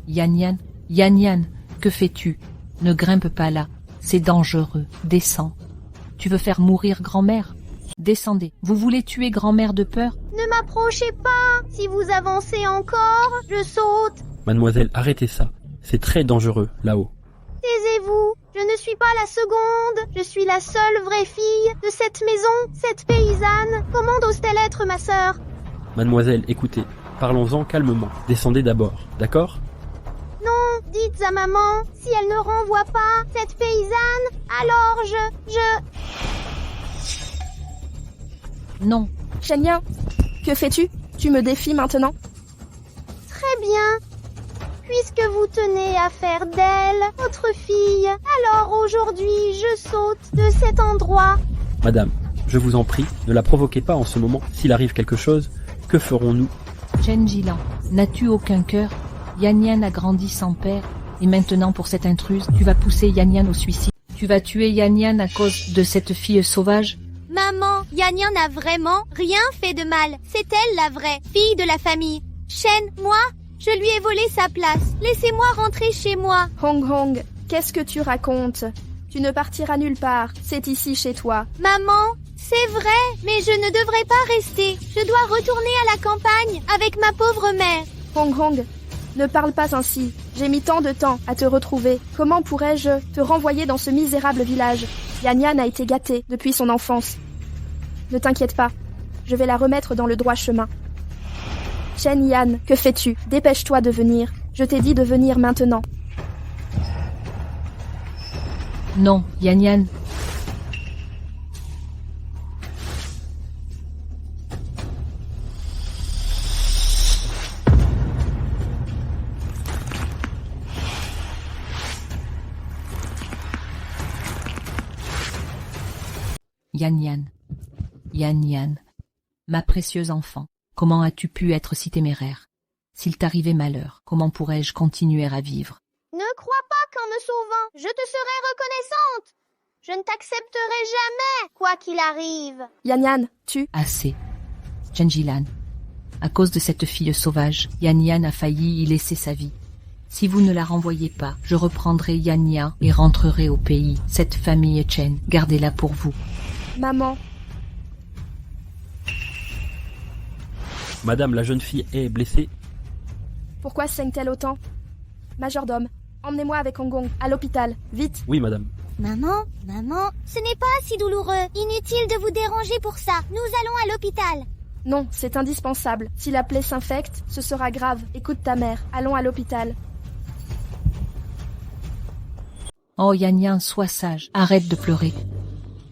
Yan Yan, Yan Yan, que fais-tu? Ne grimpe pas là, c'est dangereux, descends. Tu veux faire mourir grand-mère? Descendez, vous voulez tuer grand-mère de peur? Ne m'approchez pas. Si vous avancez encore, je saute. Mademoiselle, arrêtez ça. C'est très dangereux, là-haut. Taisez-vous. Je ne suis pas la seconde. Je suis la seule vraie fille de cette maison, cette paysanne. Comment ose-t-elle être ma sœur? Mademoiselle, écoutez, parlons-en calmement. Descendez d'abord, d'accord? Non, dites à maman, si elle ne renvoie pas cette paysanne, alors Non. Chen Yan, que fais-tu? Tu me défies maintenant? Très bien. Puisque vous tenez à faire d'elle votre fille, alors aujourd'hui je saute de cet endroit. Madame, je vous en prie, ne la provoquez pas en ce moment. S'il arrive quelque chose, que ferons-nous? Chen Jilan, n'as-tu aucun cœur? Yan Yan a grandi sans père, et maintenant pour cette intruse, tu vas pousser Yan Yan au suicide. Tu vas tuer Yan Yan à cause de cette fille sauvage? Maman, Yan Yan n'a vraiment rien fait de mal. C'est elle la vraie fille de la famille. Chen, moi, je lui ai volé sa place. Laissez-moi rentrer chez moi. Hong Hong, qu'est-ce que tu racontes? Tu ne partiras nulle part, c'est ici chez toi. Maman, c'est vrai, mais je ne devrais pas rester. Je dois retourner à la campagne avec ma pauvre mère. Hong Hong, ne parle pas ainsi. J'ai mis tant de temps à te retrouver. Comment pourrais-je te renvoyer dans ce misérable village? Yan Yan a été gâtée depuis son enfance. Ne t'inquiète pas, je vais la remettre dans le droit chemin. Chen Yan, que fais-tu? Dépêche-toi de venir. Je t'ai dit de venir maintenant. Non, Yan Yan. Yan Yan, Yan Yan, ma précieuse enfant, comment as-tu pu être si téméraire? S'il t'arrivait malheur, comment pourrais-je continuer à vivre? Ne crois pas qu'en me sauvant, je te serai reconnaissante. Je ne t'accepterai jamais, quoi qu'il arrive. Yan Yan, tu... Assez. Chen Jilan, à cause de cette fille sauvage, Yan Yan a failli y laisser sa vie. Si vous ne la renvoyez pas, je reprendrai Yan Yan et rentrerai au pays. Cette famille Chen, gardez-la pour vous. Maman. Madame, la jeune fille est blessée. Pourquoi saigne-t-elle autant? Majordome, emmenez-moi avec Hong Kong, à l'hôpital, vite. Oui, madame. Maman, ce n'est pas si douloureux. Inutile de vous déranger pour ça. Nous allons à l'hôpital. Non, c'est indispensable. Si la plaie s'infecte, ce sera grave. Écoute ta mère, allons à l'hôpital. Oh Yan Yan, sois sage, arrête de pleurer.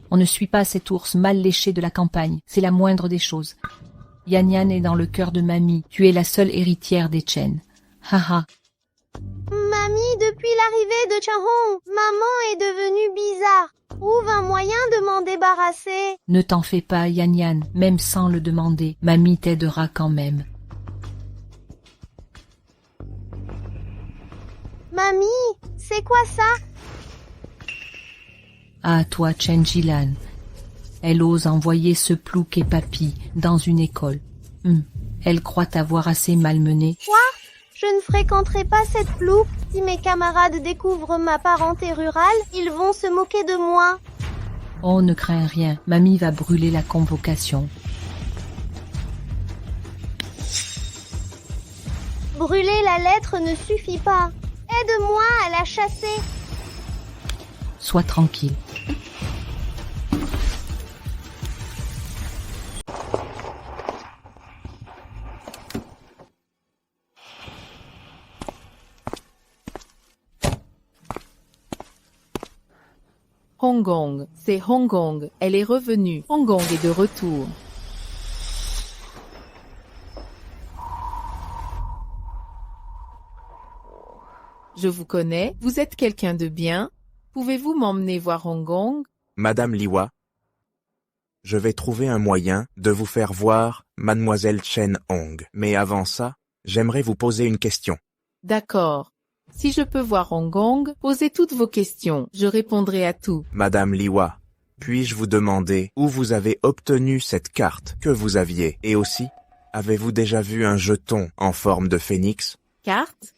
On ne suit pas cet ours mal léché de la campagne, c'est la moindre des choses. Yan Yan est dans le cœur de mamie, tu es la seule héritière des Chen. Haha. Mamie, depuis l'arrivée de Chahong, maman est devenue bizarre. Trouve un moyen de m'en débarrasser. Ne t'en fais pas, Yan Yan, même sans le demander, mamie t'aidera quand même. Mamie, c'est quoi ça? Ah, toi, Chen Jilan. Elle ose envoyer ce plouc et papy dans une école. Elle croit t'avoir assez malmené. Quoi? Je ne fréquenterai pas cette plouc. Si mes camarades découvrent ma parenté rurale, ils vont se moquer de moi. Oh, ne crains rien, mamie va brûler la convocation. Brûler la lettre ne suffit pas. Aide-moi à la chasser. Sois tranquille. Hong Kong, c'est Hong Kong, elle est revenue. Hong Kong est de retour. Je vous connais, vous êtes quelqu'un de bien. Pouvez-vous m'emmener voir Hong Kong? Madame Liwa, je vais trouver un moyen de vous faire voir Mademoiselle Chen Hong. Mais avant ça, j'aimerais vous poser une question. D'accord. Si je peux voir Hong Kong, posez toutes vos questions, je répondrai à tout. Madame Liwa, puis-je vous demander où vous avez obtenu cette carte que vous aviez? Et aussi, avez-vous déjà vu un jeton en forme de phénix? Carte?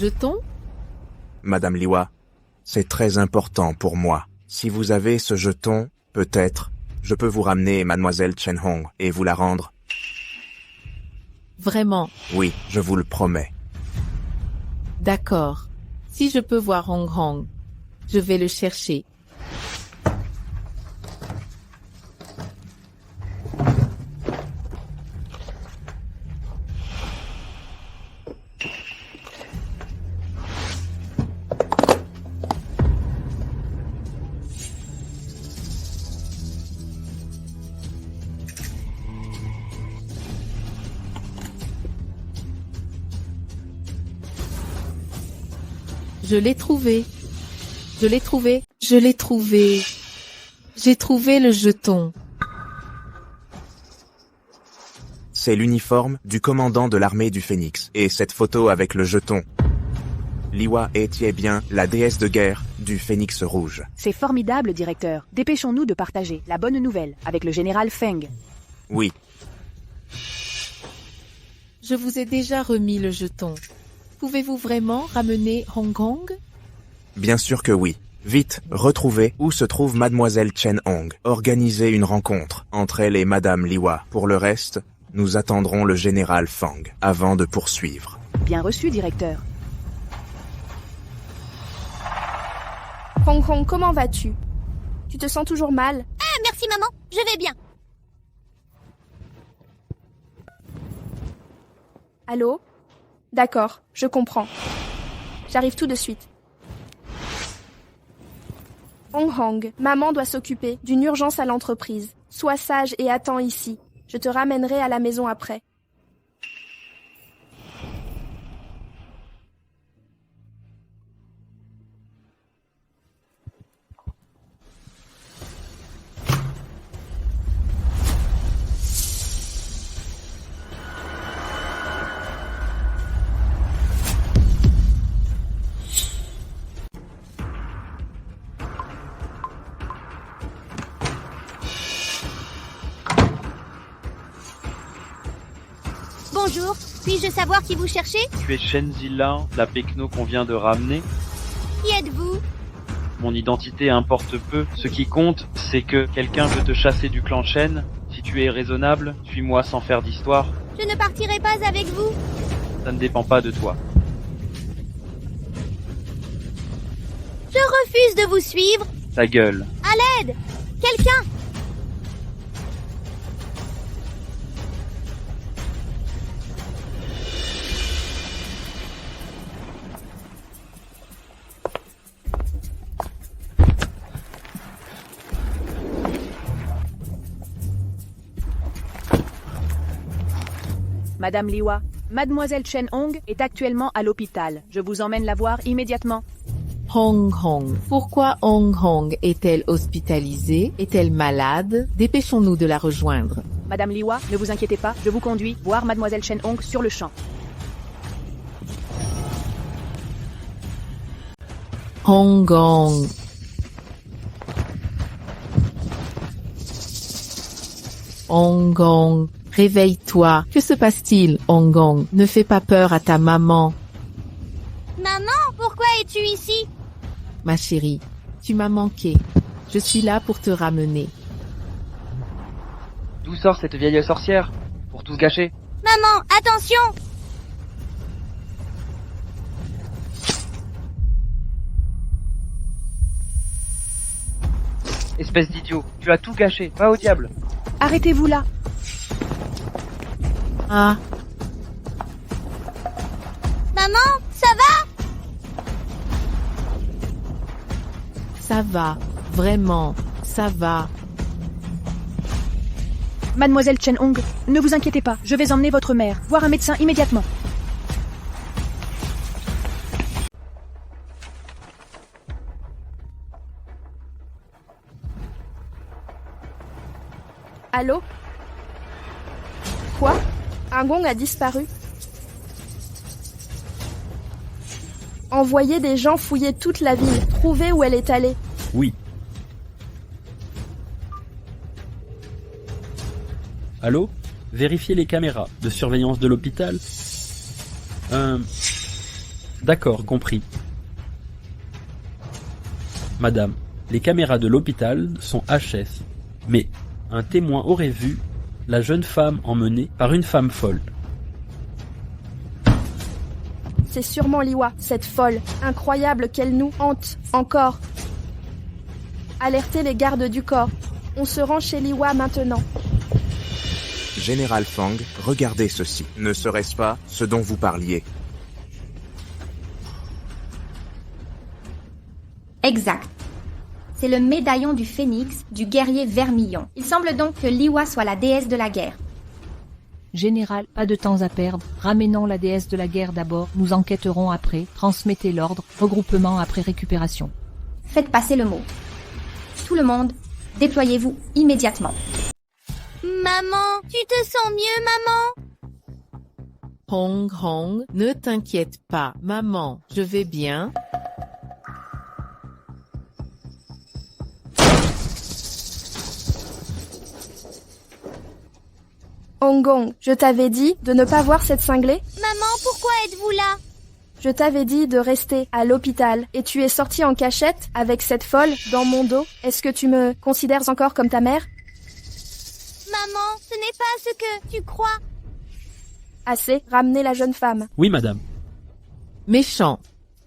Jeton? Madame Liwa, c'est très important pour moi. Si vous avez ce jeton, peut-être, je peux vous ramener Mademoiselle Chen Hong et vous la rendre. Vraiment? Oui, je vous le promets. D'accord. Si je peux voir Hong Kong, je vais le chercher. Je l'ai trouvé. Je l'ai trouvé. Je l'ai trouvé. J'ai trouvé le jeton. C'est l'uniforme du commandant de l'armée du Phénix. Et cette photo avec le jeton. Liwa est bien la déesse de guerre du Phénix rouge. C'est formidable, directeur. Dépêchons-nous de partager la bonne nouvelle avec le général Feng. Oui, Je vous ai déjà remis le jeton. Pouvez-vous vraiment ramener Hong Kong? bien sûr que oui. Vite, retrouvez où se trouve Mademoiselle Chen Hong. Organisez une rencontre entre elle et Madame Liwa. Pour le reste, nous attendrons le général Feng avant de poursuivre. Bien reçu, directeur. Hong Kong, comment vas-tu? Tu te sens toujours mal? Ah, merci maman, je vais bien. Allô? D'accord, je comprends. J'arrive tout de suite. Hong Kong, maman doit s'occuper d'une urgence à l'entreprise. Sois sage et attends ici. Je te ramènerai à la maison après. Bonjour, puis-je savoir qui vous cherchez? Tu es Shenzilla, la Pecno qu'on vient de ramener. Qui êtes-vous? Mon identité importe peu. Ce qui compte, c'est que quelqu'un veut te chasser du clan Chen. Si tu es raisonnable, suis-moi sans faire d'histoire. Je ne partirai pas avec vous. Ça ne dépend pas de toi. Je refuse de vous suivre. Ta gueule. À l'aide! Quelqu'un! Madame Liwa, Mademoiselle Chen Hong est actuellement à l'hôpital. Je vous emmène la voir immédiatement. Hong Kong. Pourquoi Hong Kong est-elle hospitalisée? Est-elle malade? Dépêchons-nous de la rejoindre. Madame Liwa, ne vous inquiétez pas, je vous conduis voir Mademoiselle Chen Hong sur le champ. Hong Kong. Hong Kong. Réveille-toi. Que se passe-t-il, Hong Kong? Ne fais pas peur à ta maman. Maman, pourquoi es-tu ici? Ma chérie, tu m'as manqué. Je suis là pour te ramener. D'où sort cette vieille sorcière? Pour tout se gâcher? Maman, attention! Espèce d'idiot, tu as tout gâché, va au diable! Arrêtez-vous là! Ah, Maman, ça va? ça va. Vraiment, ça va. Mademoiselle Chen Hong, ne vous inquiétez pas, je vais emmener votre mère voir un médecin immédiatement. Allô? Quoi? Un gong a disparu? Envoyez des gens fouiller toute la ville, trouver où elle est allée. Oui. Allô? Vérifiez les caméras de surveillance de l'hôpital. D'accord, compris. Madame, les caméras de l'hôpital sont HS, mais un témoin aurait vu la jeune femme emmenée par une femme folle. C'est sûrement Liwa, cette folle. Incroyable qu'elle nous hante, encore. Alertez les gardes du corps. On se rend chez Liwa maintenant. Général Fang, regardez ceci. Ne serait-ce pas ce dont vous parliez? Exact. C'est le médaillon du phénix du guerrier Vermillon. Il semble donc que Liwa soit la déesse de la guerre. Général, pas de temps à perdre. Ramenons la déesse de la guerre d'abord. Nous enquêterons après. Transmettez l'ordre. Regroupement après récupération. Faites passer le mot. Tout le monde, déployez-vous immédiatement. Maman, tu te sens mieux, maman? Hong Hong, ne t'inquiète pas, maman, je vais bien. Hong Gong, je t'avais dit de ne pas voir cette cinglée? Maman, pourquoi êtes-vous là? Je t'avais dit de rester à l'hôpital et tu es sortie en cachette avec cette folle dans mon dos. Est-ce que tu me considères encore comme ta mère? Maman, ce n'est pas ce que tu crois. Assez, ramenez la jeune femme. Oui, madame. Méchant.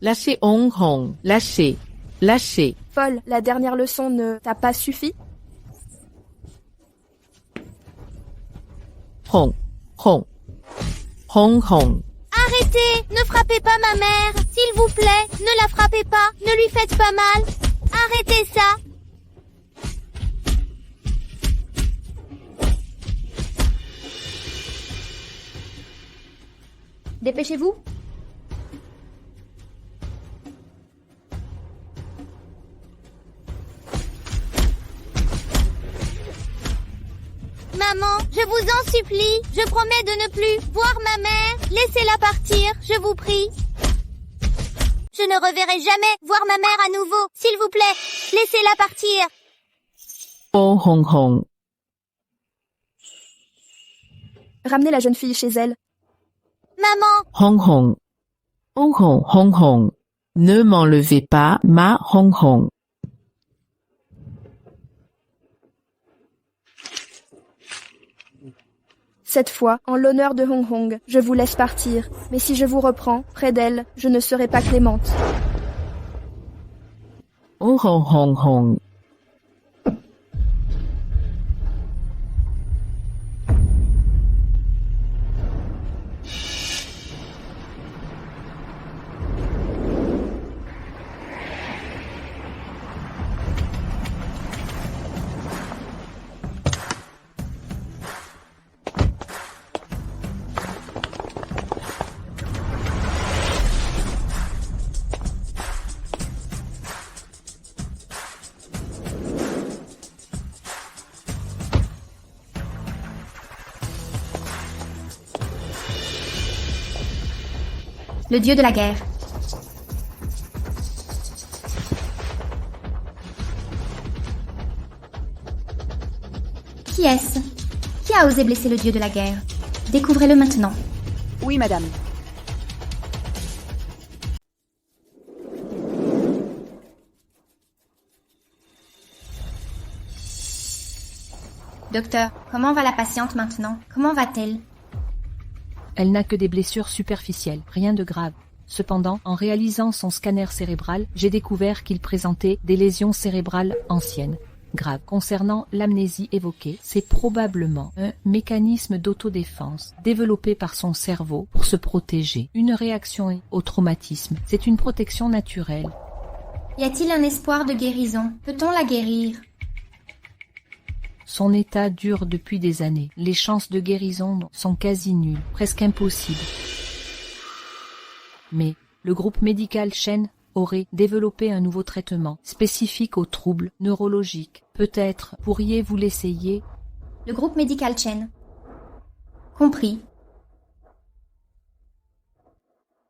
Lâchez Hong Hong, lâchez. Lâchez. Folle, la dernière leçon ne t'a pas suffi? Hong Hong. Hong Hong. Arrêtez, ne frappez pas ma mère. S'il vous plaît, ne la frappez pas, ne lui faites pas mal. Arrêtez ça. Dépêchez-vous. Maman, je vous en supplie, je promets de ne plus voir ma mère. Laissez-la partir, je vous prie. Je ne reverrai jamais voir ma mère à nouveau. S'il vous plaît, laissez-la partir. Oh Hong Hong. Ramenez la jeune fille chez elle. Maman. Hong Hong. Hong Hong, Hong Hong. Ne m'enlevez pas ma Hong Hong. Cette fois, en l'honneur de Hong Hong, je vous laisse partir. Mais si je vous reprends, près d'elle, je ne serai pas clémente. Oh Hong Hong Hong. Le dieu de la guerre. Qui est-ce? Qui a osé blesser le dieu de la guerre? Découvrez-le maintenant. Oui, madame. Docteur, comment va la patiente maintenant? Comment va-t-elle? Elle n'a que des blessures superficielles, rien de grave. Cependant, en réalisant son scanner cérébral, j'ai découvert qu'il présentait des lésions cérébrales anciennes, graves. Concernant l'amnésie évoquée, c'est probablement un mécanisme d'autodéfense développé par son cerveau pour se protéger. Une réaction au traumatisme, c'est une protection naturelle. Y a-t-il un espoir de guérison? Peut-on la guérir? Son état dure depuis des années. Les chances de guérison sont quasi nulles, presque impossibles. Mais le groupe médical Chen aurait développé un nouveau traitement spécifique aux troubles neurologiques. Peut-être pourriez-vous l'essayer? Le groupe médical Chen. Compris.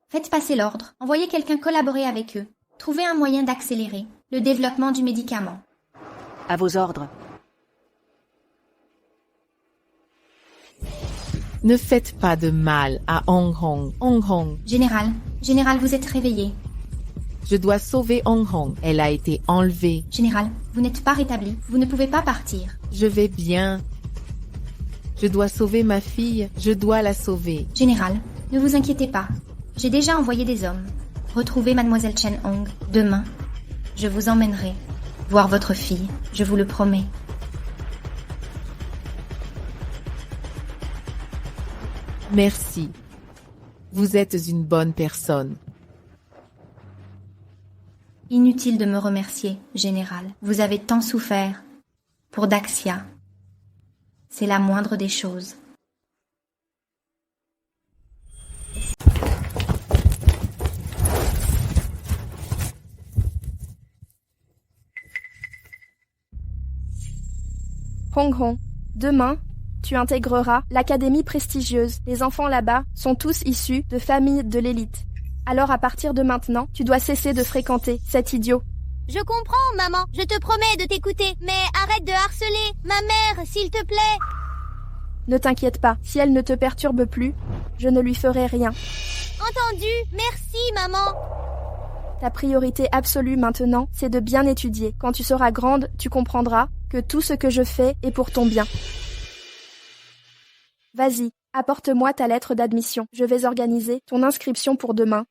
Faites passer l'ordre. Envoyez quelqu'un collaborer avec eux. Trouvez un moyen d'accélérer le développement du médicament. À vos ordres. Ne faites pas de mal à Hong Hong. Hong Hong, Général, vous êtes réveillé. je dois sauver Hong Hong. Elle a été enlevée. Général, vous n'êtes pas rétabli. Vous ne pouvez pas partir. Je vais bien. Je dois sauver ma fille. Je dois la sauver. Général, ne vous inquiétez pas. J'ai déjà envoyé des hommes. Retrouvez mademoiselle Chen Hong. Demain, je vous emmènerai voir votre fille. Je vous le promets. Merci. Vous êtes une bonne personne. Inutile de me remercier, Général. Vous avez tant souffert. Pour Daxia. C'est la moindre des choses. Hong Hong, demain, tu intégreras l'académie prestigieuse. Les enfants là-bas sont tous issus de familles de l'élite. Alors à partir de maintenant, tu dois cesser de fréquenter cet idiot. Je comprends, maman. Je te promets de t'écouter. Mais arrête de harceler. Ma mère, s'il te plaît. Ne t'inquiète pas, si elle ne te perturbe plus, je ne lui ferai rien. Entendu. Merci, maman. Ta priorité absolue maintenant, c'est de bien étudier. Quand tu seras grande, tu comprendras que tout ce que je fais est pour ton bien. Vas-y, apporte-moi ta lettre d'admission. Je vais organiser ton inscription pour demain.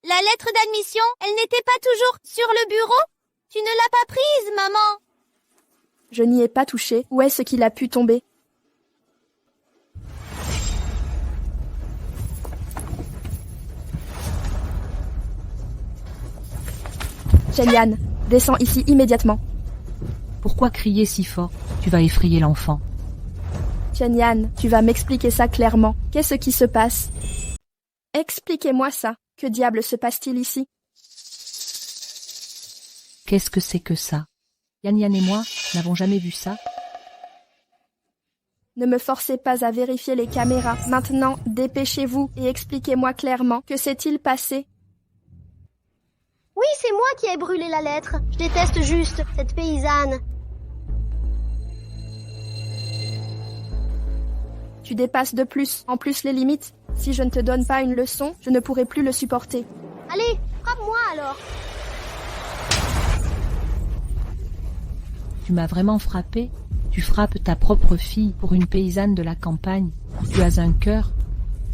La lettre d'admission, elle n'était pas toujours sur le bureau? Tu ne l'as pas prise, maman. Je n'y ai pas touché. Où est-ce qu'il a pu tomber? Chen-Yan, descends ici immédiatement. Pourquoi crier si fort? Tu vas effrayer l'enfant. Chen-Yan, tu vas m'expliquer ça clairement. Qu'est-ce qui se passe? Expliquez-moi ça. Que diable se passe-t-il ici? Qu'est-ce que c'est que ça? Yan et moi n'avons jamais vu ça. Ne me forcez pas à vérifier les caméras. Maintenant, dépêchez-vous et expliquez-moi clairement. Que s'est-il passé? Oui, c'est moi qui ai brûlé la lettre. Je déteste juste cette paysanne. Tu dépasses de plus, en plus les limites. Si je ne te donne pas une leçon, je ne pourrai plus le supporter. Allez, frappe-moi alors. Tu m'as vraiment frappé? Tu frappes ta propre fille pour une paysanne de la campagne. Tu as un cœur?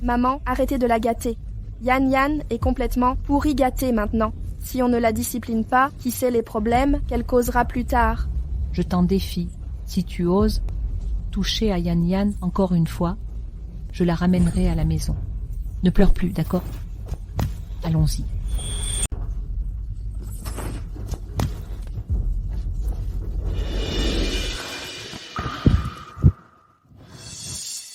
Maman, arrêtez de la gâter. Yan est complètement pourri gâtée maintenant. Si on ne la discipline pas, qui sait les problèmes qu'elle causera plus tard? Je t'en défie. Si tu oses toucher à Yan encore une fois, je la ramènerai à la maison. Ne pleure plus, d'accord? Allons-y.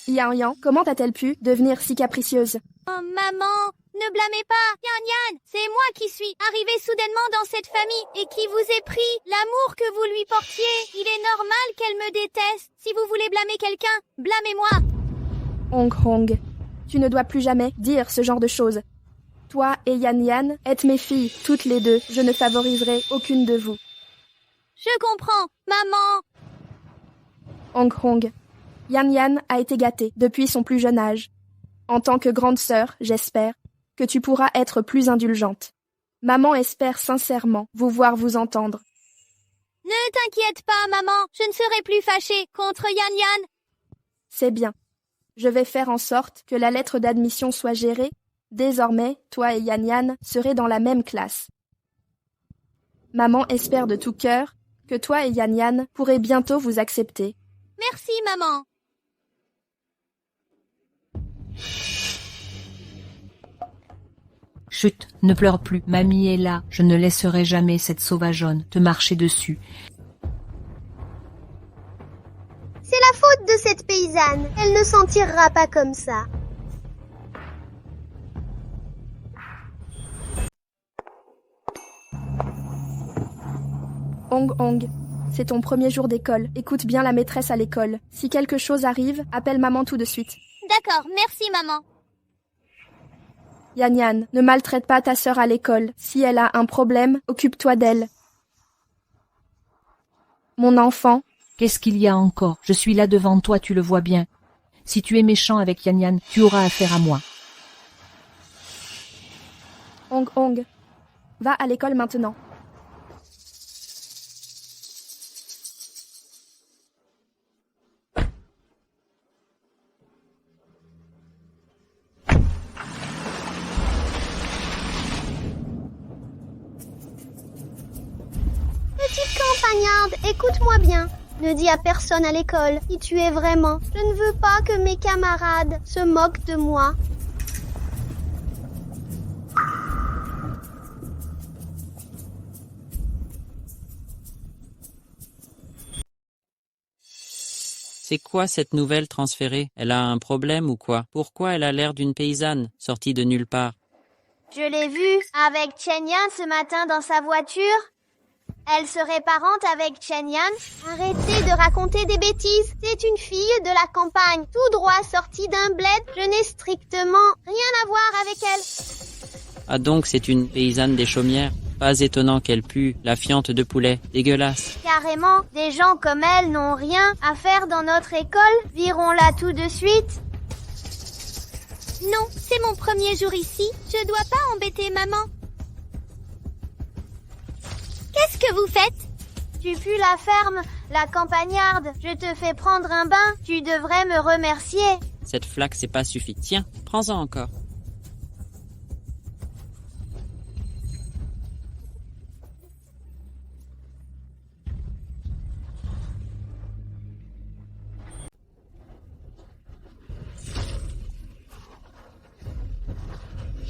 Yan, comment a-t-elle pu devenir si capricieuse? Oh, maman, ne blâmez pas. Yan, c'est moi qui suis arrivée soudainement dans cette famille et qui vous ai pris l'amour que vous lui portiez. Il est normal qu'elle me déteste. Si vous voulez blâmer quelqu'un, blâmez-moi. Hong Hong, tu ne dois plus jamais dire ce genre de choses. Toi et Yan êtes mes filles, toutes les deux. Je ne favoriserai aucune de vous. Je comprends, maman. Hong Hong, Yan a été gâtée depuis son plus jeune âge. En tant que grande sœur, j'espère que tu pourras être plus indulgente. Maman espère sincèrement vous voir vous entendre. Ne t'inquiète pas, maman. Je ne serai plus fâchée contre Yan. C'est bien. Je vais faire en sorte que la lettre d'admission soit gérée. Désormais, toi et Yan serez dans la même classe. Maman espère de tout cœur que toi et Yan pourrez bientôt vous accepter. Merci, maman. Chut, ne pleure plus. Mamie est là. Je ne laisserai jamais cette sauvageonne te marcher dessus. C'est la faute de cette paysanne. Elle ne s'en tirera pas comme ça. Ong Ong, c'est ton premier jour d'école. Écoute bien la maîtresse à l'école. Si quelque chose arrive, appelle maman tout de suite. D'accord, merci maman. Yan Yan, ne maltraite pas ta sœur à l'école. Si elle a un problème, occupe-toi d'elle. Mon enfant. Qu'est-ce qu'il y a encore? Je suis là devant toi, tu le vois bien. Si tu es méchant avec Yan Yan, tu auras affaire à moi. Ong Ong, va à l'école maintenant. Petite campagnarde, écoute-moi bien. Ne dis à personne à l'école qui tu es vraiment. Je ne veux pas que mes camarades se moquent de moi. C'est quoi cette nouvelle transférée? Elle a un problème ou quoi? Pourquoi elle a l'air d'une paysanne, sortie de nulle part? Je l'ai vue avec Chen Yan ce matin dans sa voiture. Elle serait parente avec Chen Yan. Arrêtez de raconter des bêtises. C'est une fille de la campagne, tout droit sortie d'un bled. Je n'ai strictement rien à voir avec elle. Ah donc c'est une paysanne des chaumières? Pas étonnant qu'elle pue, la fiente de poulet, dégueulasse. Carrément, des gens comme elle n'ont rien à faire dans notre école. Virons-la tout de suite. Non, c'est mon premier jour ici. Je dois pas embêter maman. Qu'est-ce que vous faites? Tu pues la ferme, la campagnarde. Je te fais prendre un bain. Tu devrais me remercier. Cette flaque c'est pas suffi. Tiens, prends-en encore.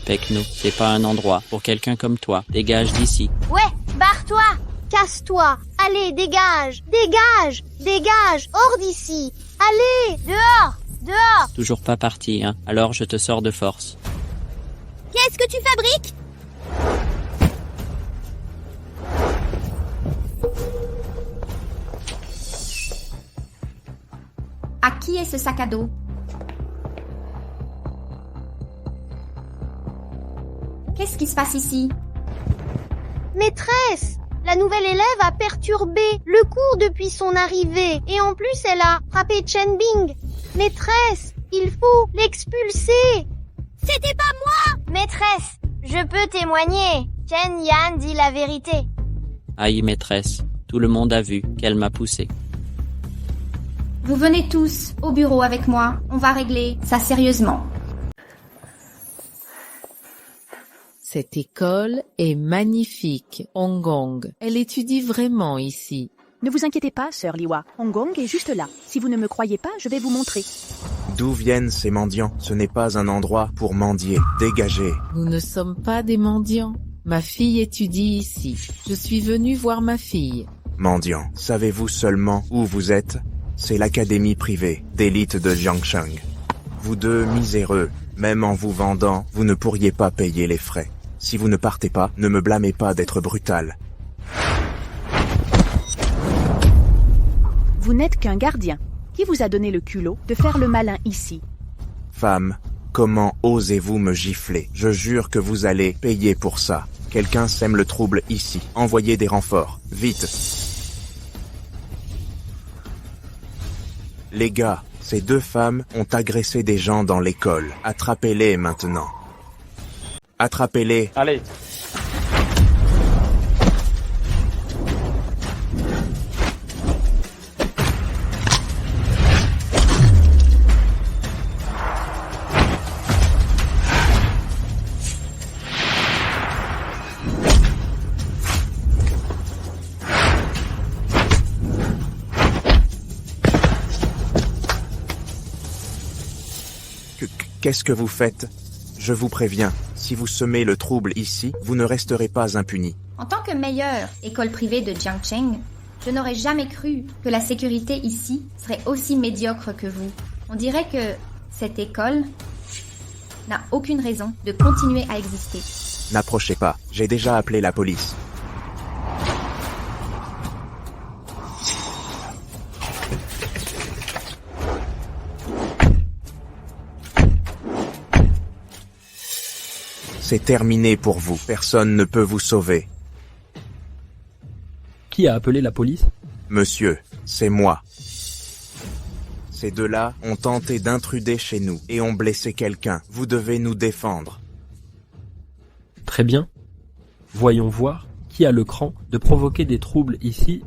Pecno, c'est pas un endroit pour quelqu'un comme toi. Dégage d'ici. Ouais, barre-toi, casse-toi. Allez, dégage, dégage, dégage, hors d'ici. Allez, dehors, dehors. Toujours pas parti, hein. Alors je te sors de force. Qu'est-ce que tu fabriques? À qui est ce sac à dos? Qu'est-ce qui se passe ici? Maîtresse, la nouvelle élève a perturbé le cours depuis son arrivée. Et en plus, elle a frappé Chen Bing. Maîtresse, il faut l'expulser. C'était pas moi! Maîtresse, je peux témoigner. Chen Yan dit la vérité. Aïe maîtresse, tout le monde a vu qu'elle m'a poussé. Vous venez tous au bureau avec moi. On va régler ça sérieusement. Cette école est magnifique, Ong Ong. Elle étudie vraiment ici. Ne vous inquiétez pas, sœur Liwa. Ong Ong est juste là. Si vous ne me croyez pas, je vais vous montrer. D'où viennent ces mendiants? Ce n'est pas un endroit pour mendier. Dégagez. Nous ne sommes pas des mendiants. Ma fille étudie ici. Je suis venue voir ma fille. Mendiants, savez-vous seulement où vous êtes? C'est l'académie privée d'élite de Jiangsheng. Vous deux miséreux, même en vous vendant, vous ne pourriez pas payer les frais. Si vous ne partez pas, ne me blâmez pas d'être brutal. Vous n'êtes qu'un gardien. Qui vous a donné le culot de faire le malin ici? Femme, comment osez-vous me gifler? Je jure que vous allez payer pour ça. Quelqu'un sème le trouble ici. Envoyez des renforts. Vite. Les gars, ces deux femmes ont agressé des gens dans l'école. Attrapez-les maintenant. Attrapez-les. Allez. Qu'est-ce que vous faites? Je vous préviens, Si vous semez le trouble ici, vous ne resterez pas impuni. En tant que meilleure école privée de Jiangcheng, je n'aurais jamais cru que la sécurité ici serait aussi médiocre que vous. On dirait que cette école n'a aucune raison de continuer à exister. N'approchez pas, j'ai déjà appelé la police. C'est terminé pour vous, personne ne peut vous sauver. Qui a appelé la police? Monsieur, c'est moi. Ces deux-là ont tenté d'intruder chez nous et ont blessé quelqu'un. Vous devez nous défendre. Très bien. Voyons voir qui a le cran de provoquer des troubles ici.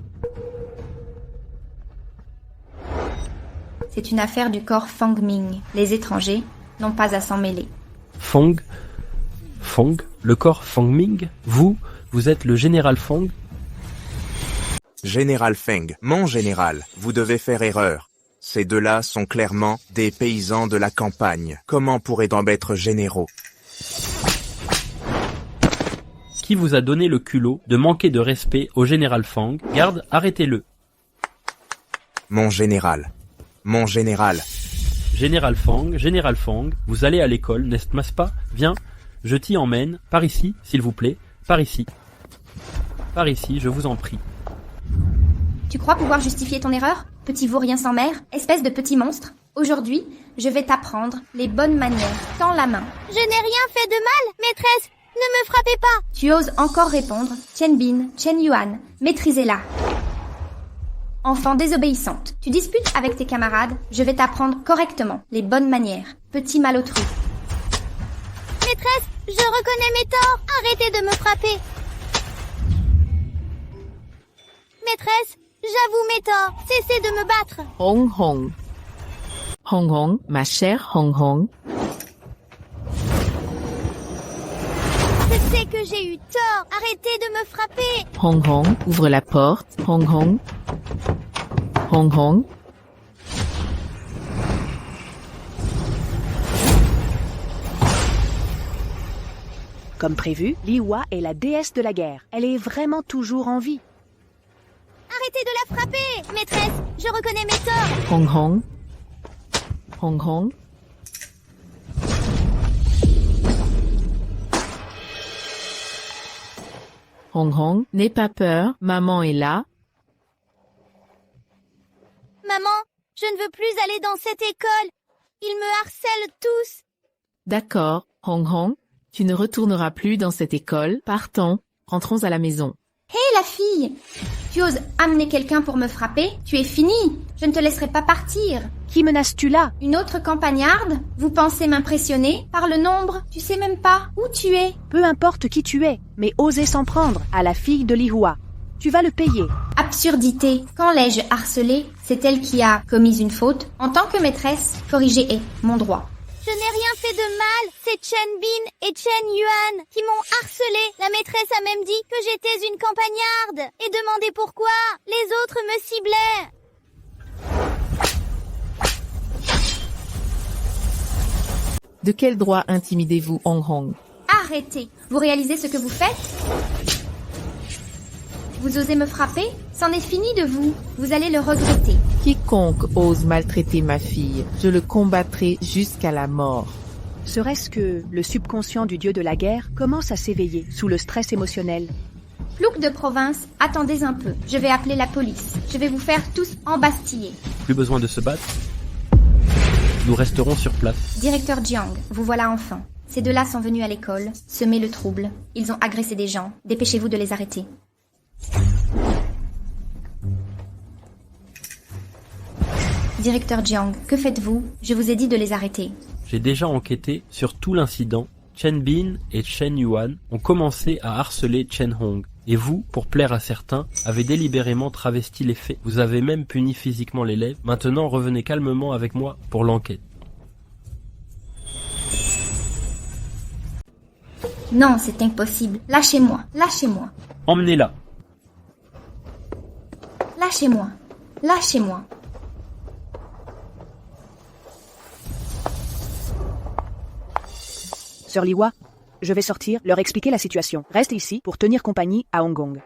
C'est une affaire du corps Fang Ming. Les étrangers n'ont pas à s'en mêler. Fang, le corps Fang Ming? Vous êtes le général Fang? Général Feng, mon général, vous devez faire erreur. Ces deux-là sont clairement des paysans de la campagne. Comment pourrait-on être généraux? Qui vous a donné le culot de manquer de respect au général Fang? Garde, arrêtez-le. Mon général. Général Fang, vous allez à l'école, n'est-ce pas? Viens, je t'y emmène. Par ici, s'il vous plaît. Par ici. Par ici, je vous en prie. Tu crois pouvoir justifier ton erreur, petit vaurien sans mère, espèce de petit monstre? Aujourd'hui, je vais t'apprendre les bonnes manières. Tends la main. Je n'ai rien fait de mal, maîtresse. Ne me frappez pas. Tu oses encore répondre? Chen Bin, Chen Yuan, maîtrisez-la. Enfant désobéissante, tu disputes avec tes camarades, je vais t'apprendre correctement les bonnes manières. Petit malotru. Maîtresse, je reconnais mes torts. Arrêtez de me frapper. Maîtresse, j'avoue mes torts. Cessez de me battre. Hong Hong. Hong Hong, ma chère Hong Hong. Je sais que j'ai eu tort. Arrêtez de me frapper. Hong Hong, ouvre la porte. Hong Hong. Hong Hong. Comme prévu, Li Hua est la déesse de la guerre. Elle est vraiment toujours en vie. Arrêtez de la frapper. Maîtresse, je reconnais mes torts. Hong Hong. Hong Hong. Hong Hong, n'aie pas peur, maman est là. Maman, je ne veux plus aller dans cette école. Ils me harcèlent tous. D'accord, Hong Hong, tu ne retourneras plus dans cette école. Partons, rentrons à la maison. Hé, la fille! Tu oses amener quelqu'un pour me frapper? Tu es finie. Je ne te laisserai pas partir. Qui menaces-tu là? Une autre campagnarde? Vous pensez m'impressionner par le nombre? Tu sais même pas où tu es. Peu importe qui tu es, mais osez s'en prendre à la fille de Li Hua. Tu vas le payer. Absurdité. Quand l'ai-je harcelée? C'est elle qui a commis une faute. En tant que maîtresse, corriger est mon droit. Je n'ai rien fait de mal. C'est Chen Bin et Chen Yuan qui m'ont harcelée. La maîtresse a même dit que j'étais une campagnarde et demandé pourquoi. Les autres me ciblaient. De quel droit intimidez-vous Hong Hong? Arrêtez. Vous réalisez ce que vous faites? Vous osez me frapper? C'en est fini de vous. Vous allez le regretter. Quiconque ose maltraiter ma fille, je le combattrai jusqu'à la mort. Serait-ce que le subconscient du dieu de la guerre commence à s'éveiller sous le stress émotionnel? Plouc de province, attendez un peu. Je vais appeler la police. Je vais vous faire tous embastiller. Plus besoin de se battre. Nous resterons sur place. Directeur Jiang, vous voilà enfin. Ces deux-là sont venus à l'école, semer le trouble. Ils ont agressé des gens. Dépêchez-vous de les arrêter. Directeur Jiang, que faites-vous? Je vous ai dit de les arrêter. J'ai déjà enquêté sur tout l'incident. Chen Bin et Chen Yuan ont commencé à harceler Chen Hong. Et vous, pour plaire à certains, avez délibérément travesti les faits. Vous avez même puni physiquement l'élève. Maintenant, revenez calmement avec moi pour l'enquête. Non, c'est impossible. Lâchez-moi, lâchez-moi. Emmenez-la. Lâchez-moi, lâchez-moi. Sœur Li Hua, je vais sortir, leur expliquer la situation. Reste ici pour tenir compagnie à Hong Kong.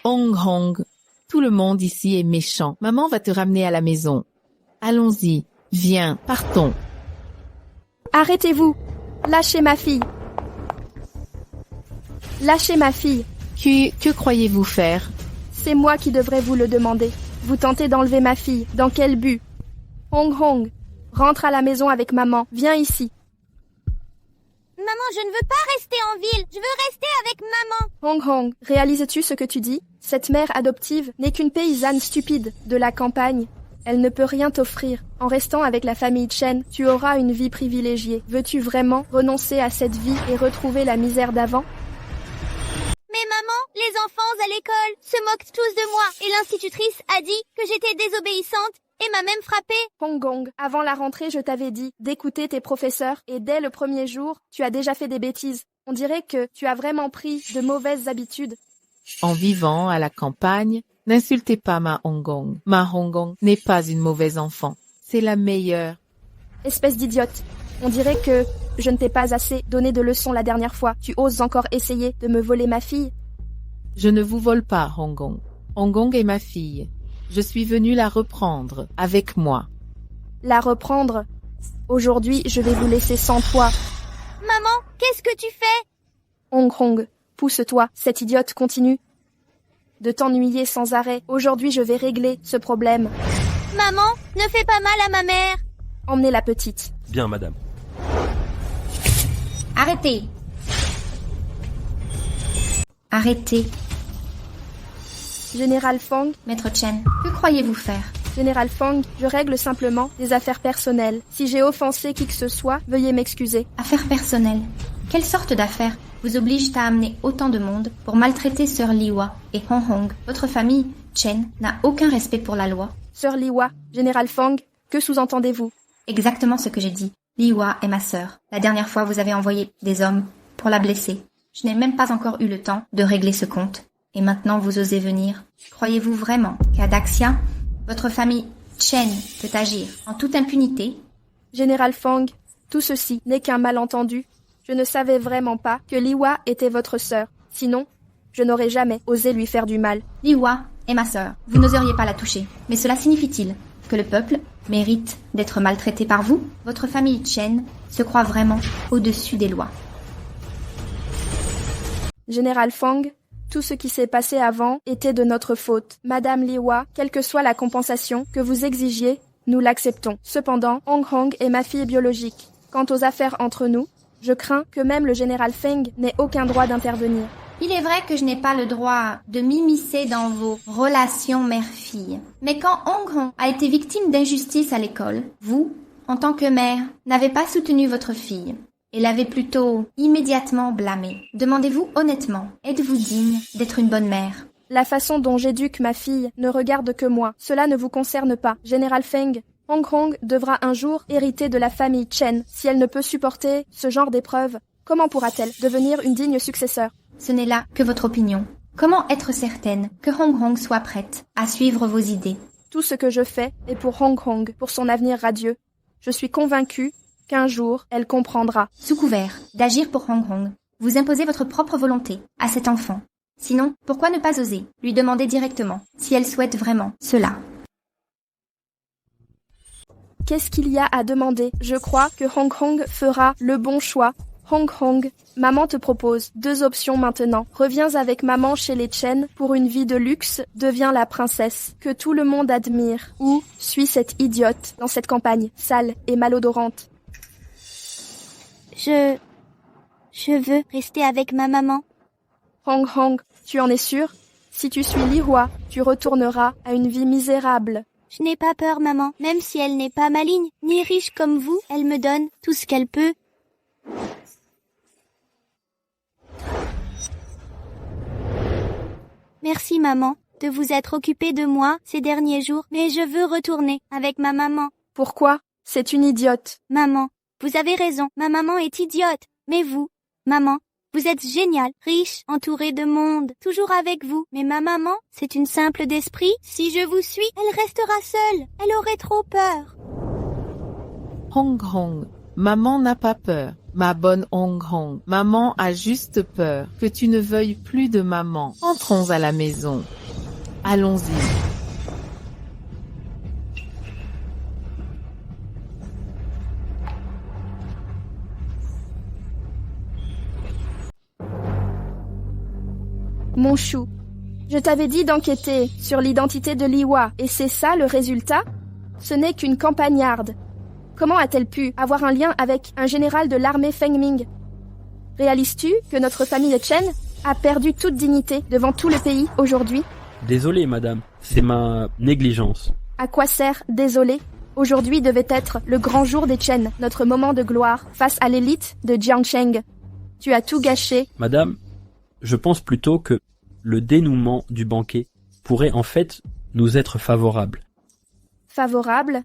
Hong Hong, tout le monde ici est méchant. Maman va te ramener à la maison. Allons-y, viens, partons. Arrêtez-vous! Lâchez ma fille! Lâchez ma fille! Que croyez-vous faire? C'est moi qui devrais vous le demander. Vous tentez d'enlever ma fille. Dans quel but? Hong Hong, rentre à la maison avec maman. Viens ici. Maman, je ne veux pas rester en ville. Je veux rester avec maman. Hong Hong, réalises-tu ce que tu dis? Cette mère adoptive n'est qu'une paysanne stupide de la campagne. Elle ne peut rien t'offrir. En restant avec la famille Chen, tu auras une vie privilégiée. Veux-tu vraiment renoncer à cette vie et retrouver la misère d'avant? Mais maman, les enfants à l'école se moquent tous de moi. Et l'institutrice a dit que j'étais désobéissante et m'a même frappée. Hong Kong, avant la rentrée, je t'avais dit d'écouter tes professeurs et dès le premier jour, tu as déjà fait des bêtises. On dirait que tu as vraiment pris de mauvaises habitudes. En vivant à la campagne, n'insultez pas ma Hong Kong. Ma Hong Kong n'est pas une mauvaise enfant. C'est la meilleure. Espèce d'idiote. On dirait que je ne t'ai pas assez donné de leçons la dernière fois. Tu oses encore essayer de me voler ma fille? Je ne vous vole pas, Hong Kong. Hong Kong est ma fille. Je suis venue la reprendre avec moi. La reprendre? Aujourd'hui, je vais vous laisser sans toi. Maman, qu'est-ce que tu fais? Hong Kong, pousse-toi. Cette idiote continue de t'ennuyer sans arrêt. Aujourd'hui, je vais régler ce problème. Maman, ne fais pas mal à ma mère. Emmenez la petite. Bien, madame. Arrêtez. Arrêtez. Général Fang, Maître Chen, que croyez-vous faire? Général Fang, je règle simplement des affaires personnelles. Si j'ai offensé qui que ce soit, veuillez m'excuser. Affaires personnelles? Quelle sorte d'affaires vous obligent à amener autant de monde pour maltraiter Sœur Liwa et Hong Hong? Votre famille, Chen, n'a aucun respect pour la loi. Sœur Liwa, Général Fang, que sous-entendez-vous? Exactement ce que j'ai dit. Liwa est ma sœur. La dernière fois, vous avez envoyé des hommes pour la blesser. Je n'ai même pas encore eu le temps de régler ce compte. Et maintenant, vous osez venir. Croyez-vous vraiment qu'à Daxia, votre famille Chen peut agir en toute impunité? Général Fang, tout ceci n'est qu'un malentendu. Je ne savais vraiment pas que Liwa était votre sœur. Sinon, je n'aurais jamais osé lui faire du mal. Liwa est ma sœur. Vous n'oseriez pas la toucher. Mais cela signifie-t-il que le peuple mérite d'être maltraité par vous? Votre famille Chen se croit vraiment au-dessus des lois. Général Fang, tout ce qui s'est passé avant était de notre faute. Madame Liwa, quelle que soit la compensation que vous exigiez, nous l'acceptons. Cependant, Hong Hong est ma fille biologique. Quant aux affaires entre nous, je crains que même le général Feng n'ait aucun droit d'intervenir. Il est vrai que je n'ai pas le droit de m'immiscer dans vos relations mère-fille. Mais quand Hong Hong a été victime d'injustice à l'école, vous, en tant que mère, n'avez pas soutenu votre fille et l'avez plutôt immédiatement blâmée. Demandez-vous honnêtement, êtes-vous digne d'être une bonne mère? La façon dont j'éduque ma fille ne regarde que moi. Cela ne vous concerne pas. Général Feng, Hong Hong devra un jour hériter de la famille Chen. Si elle ne peut supporter ce genre d'épreuve, comment pourra-t-elle devenir une digne successeur? Ce n'est là que votre opinion. Comment être certaine que Hong Hong soit prête à suivre vos idées? Tout ce que je fais est pour Hong Hong, pour son avenir radieux. Je suis convaincue qu'un jour, elle comprendra. Sous couvert d'agir pour Hong Hong, vous imposez votre propre volonté à cet enfant. Sinon, pourquoi ne pas oser lui demander directement si elle souhaite vraiment cela? Qu'est-ce qu'il y a à demander? Je crois que Hong Hong fera le bon choix. Hong Hong, maman te propose 2 options maintenant. Reviens avec maman chez les Chen pour une vie de luxe, deviens la princesse que tout le monde admire. Ou suis cette idiote dans cette campagne sale et malodorante. Je veux rester avec ma maman. Hong Hong, tu en es sûr? Si tu suis Liwa, tu retourneras à une vie misérable. Je n'ai pas peur, maman. Même si elle n'est pas maligne, ni riche comme vous, elle me donne tout ce qu'elle peut. Merci, maman, de vous être occupée de moi ces derniers jours, mais je veux retourner avec ma maman. Pourquoi? C'est une idiote. Maman, vous avez raison, ma maman est idiote. Mais vous, maman, vous êtes géniale, riche, entourée de monde, toujours avec vous. Mais ma maman, c'est une simple d'esprit. Si je vous suis, elle restera seule. Elle aurait trop peur. Hong Hong, maman n'a pas peur. Ma bonne Hong Hong, maman a juste peur que tu ne veuilles plus de maman. Entrons à la maison. Allons-y. Mon chou, je t'avais dit d'enquêter sur l'identité de Liwa, et c'est ça le résultat? Ce n'est qu'une campagnarde. Comment a-t-elle pu avoir un lien avec un général de l'armée Feng Ming? Réalises-tu que notre famille Chen a perdu toute dignité devant tout le pays aujourd'hui? Désolé, madame, c'est ma négligence. À quoi sert désolé? Aujourd'hui devait être le grand jour des Chen, notre moment de gloire face à l'élite de Jiangsheng. Tu as tout gâché. Madame, je pense plutôt que le dénouement du banquet pourrait en fait nous être favorable. Favorable?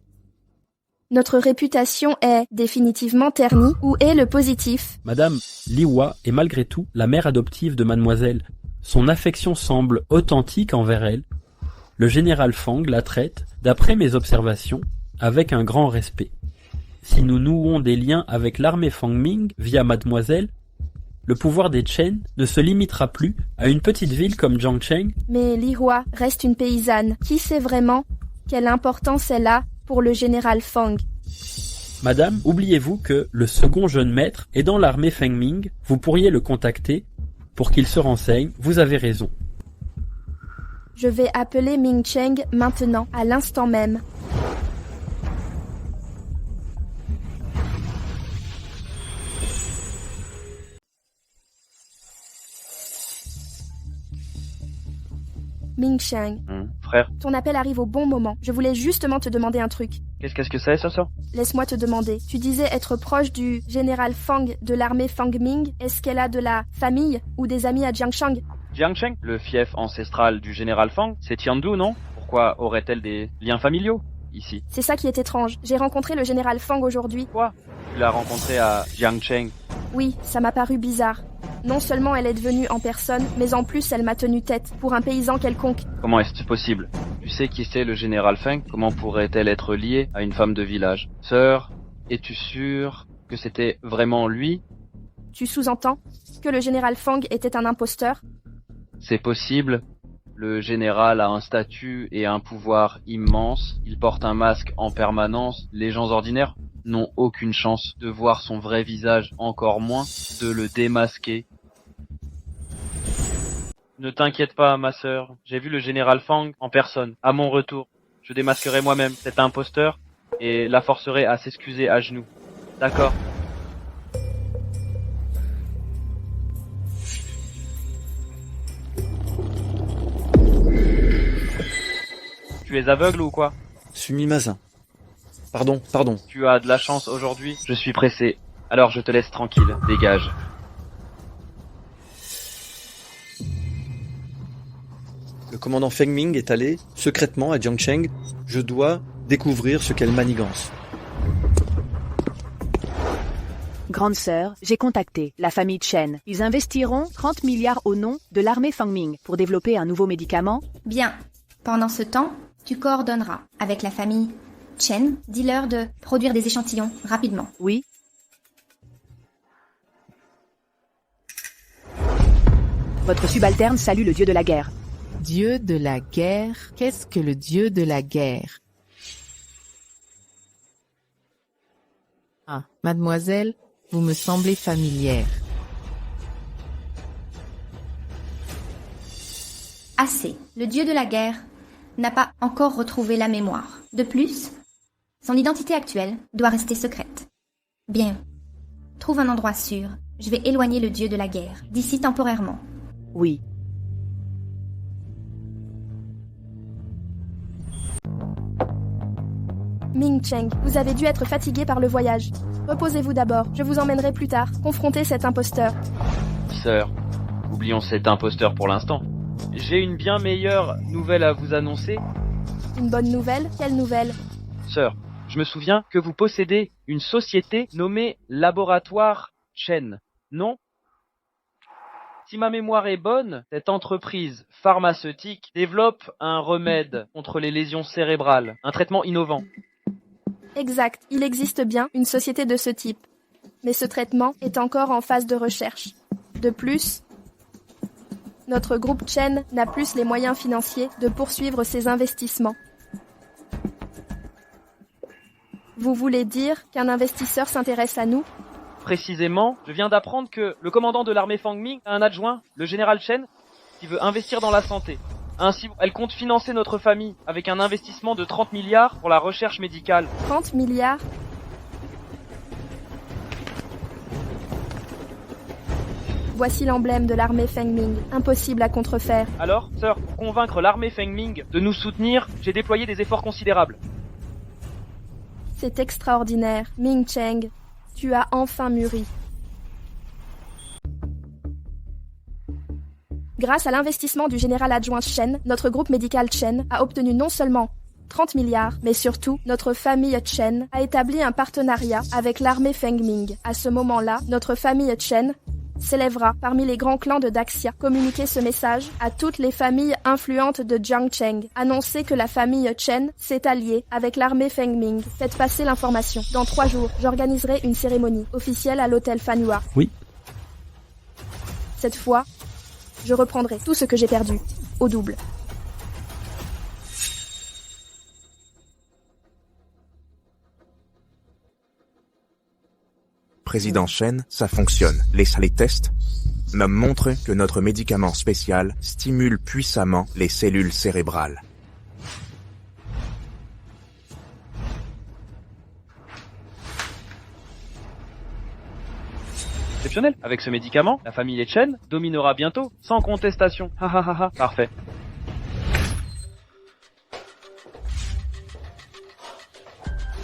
Notre réputation est définitivement ternie. Où est le positif? Madame, Liwa est malgré tout la mère adoptive de mademoiselle. Son affection semble authentique envers elle. Le général Fang la traite, d'après mes observations, avec un grand respect. Si nous nouons des liens avec l'armée Fang Ming via mademoiselle, le pouvoir des Chen ne se limitera plus à une petite ville comme Jiangsheng. Mais Li Hua reste une paysanne. Qui sait vraiment quelle importance elle a pour le général Fang? Madame, oubliez-vous que le second jeune maître est dans l'armée Feng Ming. Vous pourriez le contacter pour qu'il se renseigne. Vous avez raison. Je vais appeler Ming Cheng maintenant, à l'instant même. Ming Cheng, Frère, ton appel arrive au bon moment. Je voulais justement te demander un truc. qu'est-ce que c'est, ça? Laisse-moi te demander. Tu disais être proche du général Fang de l'armée Fang Ming. Est-ce qu'elle a de la famille ou des amis à Jiangsheng? Jiangsheng, le fief ancestral du général Fang, c'est Tiandu, non? Pourquoi aurait-elle des liens familiaux ici? C'est ça qui est étrange. J'ai rencontré le général Fang aujourd'hui. Quoi? Tu l'as rencontré à Jiangsheng? Oui, ça m'a paru bizarre. Non seulement elle est devenue en personne, mais en plus elle m'a tenu tête, pour un paysan quelconque. Comment est-ce possible? Tu sais qui c'est le général Feng? Comment pourrait-elle être liée à une femme de village? Sœur, es-tu sûr que c'était vraiment lui? Tu sous-entends que le général Fang était un imposteur? C'est possible. Le général a un statut et un pouvoir immense. Il porte un masque en permanence. Les gens ordinaires n'ont aucune chance de voir son vrai visage, encore moins de le démasquer. Ne t'inquiète pas, ma sœur. J'ai vu le général Fang en personne. À mon retour, je démasquerai moi-même cet imposteur et la forcerai à s'excuser à genoux. D'accord? Tu es aveugle ou quoi? Sumimasen. Pardon. Tu as de la chance aujourd'hui. Je suis pressé. Alors je te laisse tranquille. Dégage. Le commandant Feng Ming est allé secrètement à Jiangsheng. Je dois découvrir ce qu'elle manigance. Grande sœur, j'ai contacté la famille Chen. Ils investiront 30 milliards au nom de l'armée Feng Ming pour développer un nouveau médicament. Bien. Pendant ce temps, tu coordonneras avec la famille Chen. Dis-leur de produire des échantillons rapidement. Oui. Votre subalterne salue le dieu de la guerre. Dieu de la guerre? Qu'est-ce que le dieu de la guerre? Ah, mademoiselle, vous me semblez familière. Assez. Le dieu de la guerre n'a pas encore retrouvé la mémoire. De plus, son identité actuelle doit rester secrète. Bien. Trouve un endroit sûr. Je vais éloigner le dieu de la guerre, d'ici temporairement. Oui. Ming Cheng, vous avez dû être fatigué par le voyage. Reposez-vous d'abord, je vous emmènerai plus tard, confronter cet imposteur. Sœur, oublions cet imposteur pour l'instant. J'ai une bien meilleure nouvelle à vous annoncer. Une bonne nouvelle? Quelle nouvelle? Sœur, je me souviens que vous possédez une société nommée Laboratoire Chen, non? Si ma mémoire est bonne, cette entreprise pharmaceutique développe un remède contre les lésions cérébrales, un traitement innovant. Exact, il existe bien une société de ce type. Mais ce traitement est encore en phase de recherche. De plus, notre groupe Chen n'a plus les moyens financiers de poursuivre ses investissements. Vous voulez dire qu'un investisseur s'intéresse à nous? Précisément, je viens d'apprendre que le commandant de l'armée Fang Ming a un adjoint, le général Chen, qui veut investir dans la santé. Ainsi, elle compte financer notre famille avec un investissement de 30 milliards pour la recherche médicale. 30 milliards? Voici l'emblème de l'armée Feng Ming, impossible à contrefaire. Alors, sœur, pour convaincre l'armée Feng Ming de nous soutenir, j'ai déployé des efforts considérables. C'est extraordinaire, Ming Cheng. Tu as enfin mûri. Grâce à l'investissement du général adjoint Chen, notre groupe médical Chen a obtenu non seulement 30 milliards, mais surtout, notre famille Chen a établi un partenariat avec l'armée Feng Ming. À ce moment-là, notre famille Chen s'élèvera parmi les grands clans de Daxia. Communiquez ce message à toutes les familles influentes de Jiangcheng. Annoncez que la famille Chen s'est alliée avec l'armée Feng Ming. Faites passer l'information. Dans 3 jours, j'organiserai une cérémonie officielle à l'hôtel Fanhua. Oui. Cette fois, je reprendrai tout ce que j'ai perdu, au double. Président Chen, ça fonctionne. Les tests me montrent que notre médicament spécial stimule puissamment les cellules cérébrales. Exceptionnel. Avec ce médicament, la famille Chen dominera bientôt, sans contestation. Ha ha ha ha. Parfait.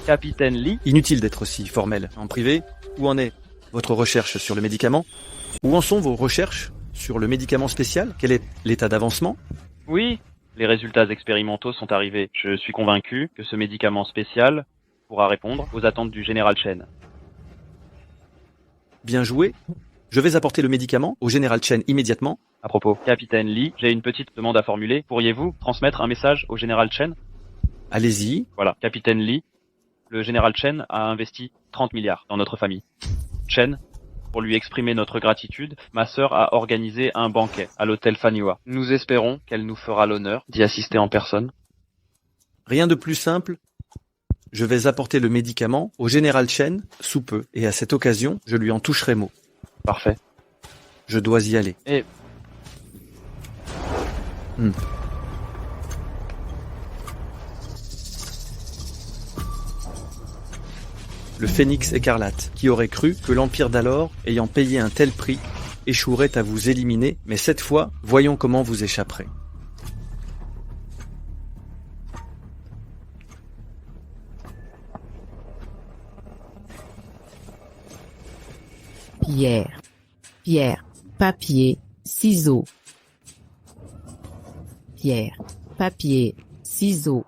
Capitaine Li. Inutile d'être aussi formel. En privé, où en est votre recherche sur le médicament? Où en sont vos recherches sur le médicament spécial? Quel est l'état d'avancement? Oui, les résultats expérimentaux sont arrivés. Je suis convaincu que ce médicament spécial pourra répondre aux attentes du général Chen. Bien joué. Je vais apporter le médicament au général Chen immédiatement. À propos, Capitaine Li, j'ai une petite demande à formuler. Pourriez-vous transmettre un message au général Chen? Allez-y. Voilà, Capitaine Li, le général Chen a investi 30 milliards dans notre famille. Chen, pour lui exprimer notre gratitude, ma sœur a organisé un banquet à l'hôtel Fanhua. Nous espérons qu'elle nous fera l'honneur d'y assister en personne. Rien de plus simple. Je vais apporter le médicament au général Chen sous peu, et à cette occasion, je lui en toucherai mot. Parfait. Je dois y aller. Et... Le phénix écarlate, qui aurait cru que l'Empire d'alors, ayant payé un tel prix, échouerait à vous éliminer, mais cette fois, voyons comment vous échapperez. Pierre, papier, ciseaux. Pierre, papier, ciseaux.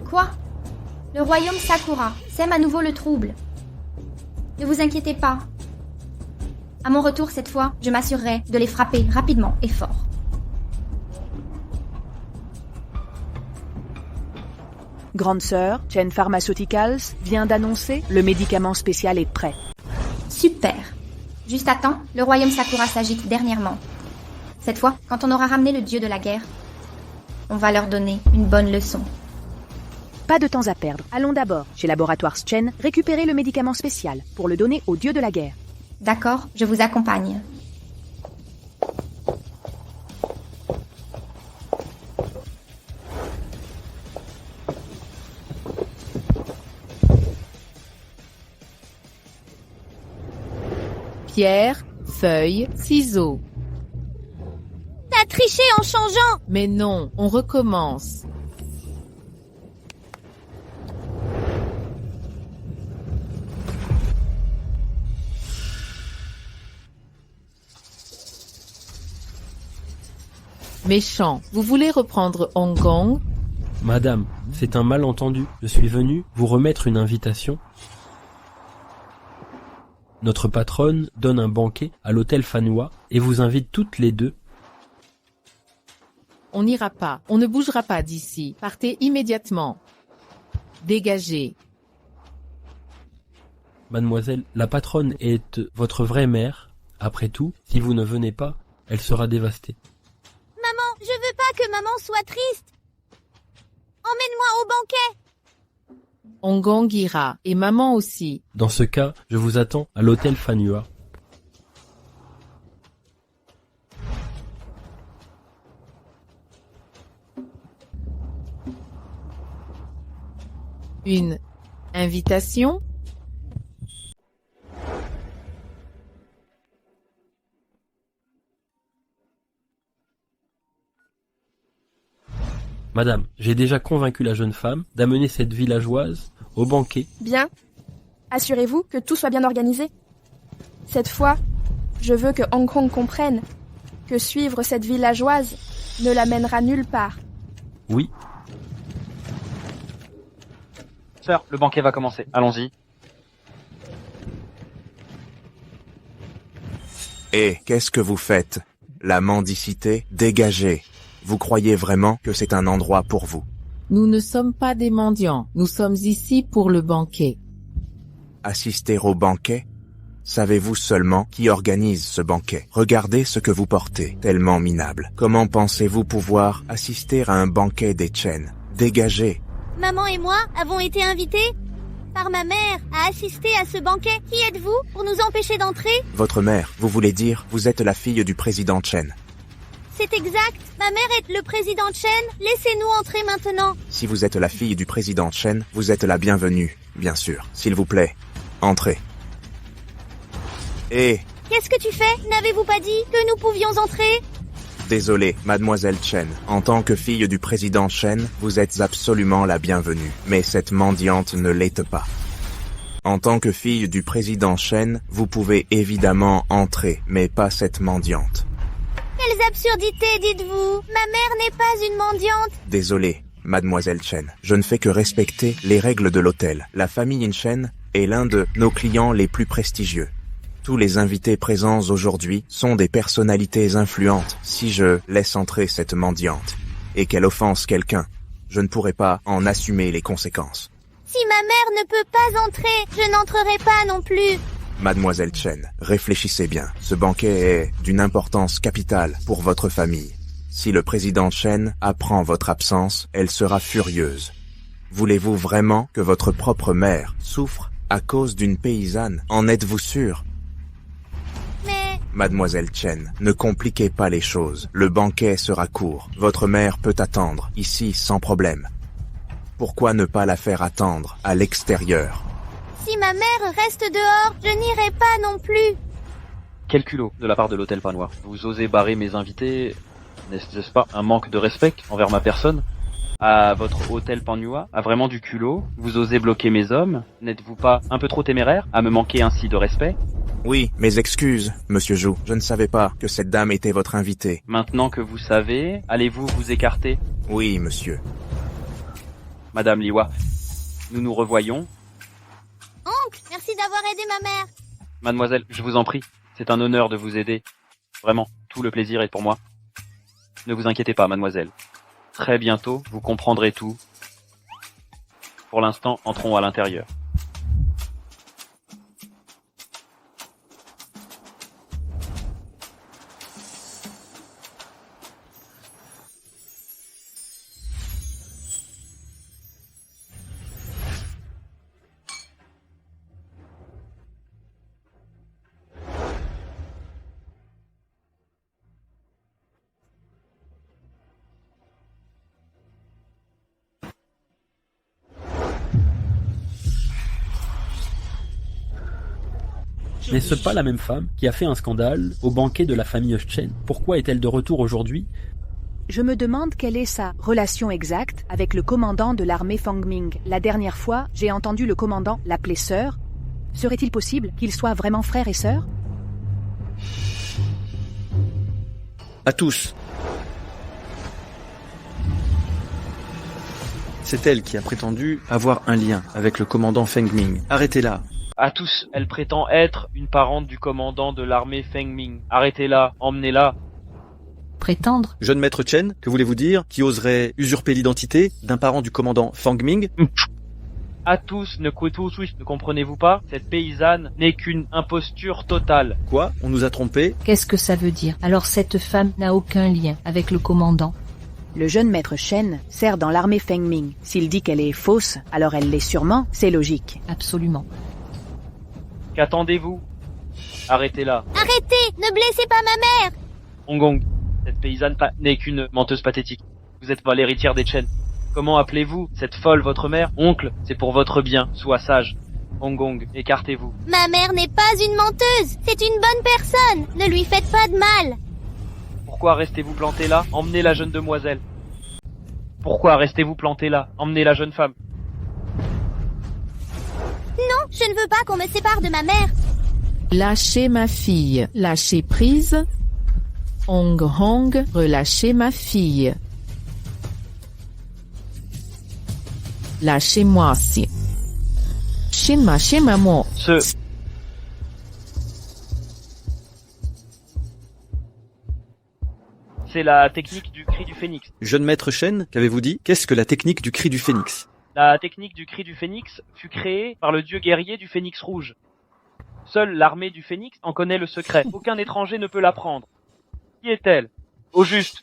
Quoi? Le royaume Sakura sème à nouveau le trouble. Ne vous inquiétez pas. À mon retour cette fois, je m'assurerai de les frapper rapidement et fort. Grande sœur, Chen Pharmaceuticals vient d'annoncer le médicament spécial est prêt. Super. Juste à temps, le royaume Sakura s'agite dernièrement. Cette fois, quand on aura ramené le dieu de la guerre, on va leur donner une bonne leçon. Pas de temps à perdre. Allons d'abord, chez Laboratoires Chen, récupérer le médicament spécial pour le donner au dieu de la guerre. D'accord, je vous accompagne. Pierre, feuille, ciseaux. T'as triché en changeant! Mais non, on recommence. Méchant, vous voulez reprendre Hong Kong? Madame, c'est un malentendu. Je suis venu vous remettre une invitation. Notre patronne donne un banquet à l'hôtel Fanhua et vous invite toutes les deux On n'ira pas. On ne bougera pas d'ici. Partez immédiatement. Dégagez. Mademoiselle, la patronne est votre vraie mère. Après tout, si vous ne venez pas, elle sera dévastée. Maman, je veux pas que maman soit triste. Emmène-moi au banquet. Ongong ira, et maman aussi. Dans ce cas, je vous attends à l'hôtel Fanua. Une invitation? Madame, j'ai déjà convaincu la jeune femme d'amener cette villageoise au banquet. Bien. Assurez-vous que tout soit bien organisé. Cette fois, je veux que Hong Kong comprenne que suivre cette villageoise ne l'amènera nulle part. Oui. Sœur, le banquet va commencer. Allons-y. Et qu'est-ce que vous faites? La mendicité, dégagez. Vous croyez vraiment que c'est un endroit pour vous? Nous ne sommes pas des mendiants. Nous sommes ici pour le banquet. Assister au banquet? Savez-vous seulement qui organise ce banquet? Regardez ce que vous portez, tellement minable. Comment pensez-vous pouvoir assister à un banquet des Chen? Dégagez. Maman et moi avons été invités par ma mère à assister à ce banquet. Qui êtes-vous pour nous empêcher d'entrer? Votre mère, vous voulez dire, vous êtes la fille du président Chen. C'est exact. Ma mère est le président Chen. Laissez-nous entrer maintenant. Si vous êtes la fille du président Chen, vous êtes la bienvenue, bien sûr. S'il vous plaît, entrez. Et... Qu'est-ce que tu fais? N'avez-vous pas dit que nous pouvions entrer? Désolé, mademoiselle Chen. En tant que fille du président Chen, vous êtes absolument la bienvenue. Mais cette mendiante ne l'est pas. En tant que fille du président Chen, vous pouvez évidemment entrer, mais pas cette mendiante. Quelles absurdités dites-vous? Ma mère n'est pas une mendiante. Désolé, mademoiselle Chen. Je ne fais que respecter les règles de l'hôtel. La famille Chen est l'un de nos clients les plus prestigieux. Tous les invités présents aujourd'hui sont des personnalités influentes. Si je laisse entrer cette mendiante et qu'elle offense quelqu'un, je ne pourrai pas en assumer les conséquences. Si ma mère ne peut pas entrer, je n'entrerai pas non plus. Mademoiselle Chen, réfléchissez bien. Ce banquet est d'une importance capitale pour votre famille. Si le président Chen apprend votre absence, elle sera furieuse. Voulez-vous vraiment que votre propre mère souffre à cause d'une paysanne? En êtes-vous sûr? Mais... Mademoiselle Chen, ne compliquez pas les choses. Le banquet sera court. Votre mère peut attendre, ici, sans problème. Pourquoi ne pas la faire attendre à l'extérieur? Si ma mère reste dehors, je n'irai pas non plus. Quel culot de la part de l'hôtel Panois. Vous osez barrer mes invités, n'est-ce pas un manque de respect envers ma personne? À votre hôtel Panois, a vraiment du culot? Vous osez bloquer mes hommes? N'êtes-vous pas un peu trop téméraire à me manquer ainsi de respect? Oui, mes excuses, monsieur Zhou. Je ne savais pas que cette dame était votre invitée. Maintenant que vous savez, allez-vous vous écarter? Oui, monsieur. Madame Liwa, nous nous revoyons. Oncle, merci d'avoir aidé ma mère. Mademoiselle, je vous en prie, c'est un honneur de vous aider. Vraiment, tout le plaisir est pour moi. Ne vous inquiétez pas, mademoiselle. Très bientôt, vous comprendrez tout. Pour l'instant, entrons à l'intérieur. N'est-ce pas la même femme qui a fait un scandale au banquet de la famille Chen? Pourquoi est-elle de retour aujourd'hui? Je me demande quelle est sa relation exacte avec le commandant de l'armée Fangming. La dernière fois, j'ai entendu le commandant l'appeler sœur. Serait-il possible qu'ils soient vraiment frères et sœurs? À tous. C'est elle qui a prétendu avoir un lien avec le commandant Feng Ming. Arrêtez-la. À tous, elle prétend être une parente du commandant de l'armée Feng Ming. Arrêtez-la, emmenez-la. Prétendre? Jeune maître Chen, que voulez-vous dire, qui oserait usurper l'identité d'un parent du commandant Fang Ming? À tous, ne comprenez-vous pas? Cette paysanne n'est qu'une imposture totale. Quoi? On nous a trompés? Qu'est-ce que ça veut dire? Alors cette femme n'a aucun lien avec le commandant. Le jeune maître Chen sert dans l'armée Feng Ming. S'il dit qu'elle est fausse, alors elle l'est sûrement, c'est logique. Absolument. Qu'attendez-vous? Arrêtez-la. Arrêtez! Ne blessez pas ma mère! Hong Kong, cette paysanne n'est qu'une menteuse pathétique. Vous n'êtes pas l'héritière des Chen. Comment appelez-vous cette folle votre mère? Oncle, c'est pour votre bien, sois sage. Hong Kong, écartez-vous. Ma mère n'est pas une menteuse, c'est une bonne personne. Ne lui faites pas de mal. Pourquoi restez-vous planté là? Emmenez la jeune demoiselle. Pourquoi restez-vous planté là? Emmenez la jeune femme. Non, je ne veux pas qu'on me sépare de ma mère. Lâchez ma fille. Lâchez prise. Hong Hong, relâchez ma fille. Lâchez-moi si. Shinma mo. C'est la technique du cri du phénix. Jeune maître Chen, qu'avez-vous dit? Qu'est-ce que la technique du cri du phénix? La technique du cri du phénix fut créée par le dieu guerrier du phénix rouge. Seule l'armée du phénix en connaît le secret. Aucun étranger ne peut l'apprendre. Qui est-elle? Au juste.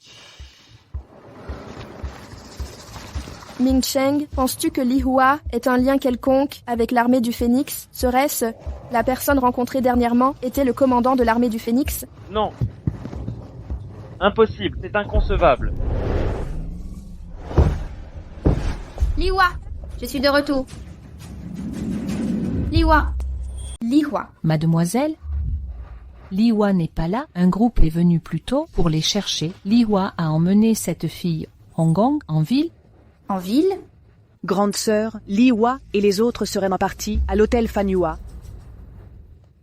Ming Cheng, penses-tu que Li Hua ait un lien quelconque avec l'armée du Phénix? Serait-ce la personne rencontrée dernièrement était le commandant de l'armée du Phénix? Non. Impossible, c'est inconcevable. Li Hua, je suis de retour. Li Hua. Mademoiselle? Li Hua n'est pas là, un groupe est venu plus tôt pour les chercher. Li Hua a emmené cette fille Hong Kong en ville. En ville? Grande sœur, Li Hua et les autres seraient en partie à l'hôtel Fanyua.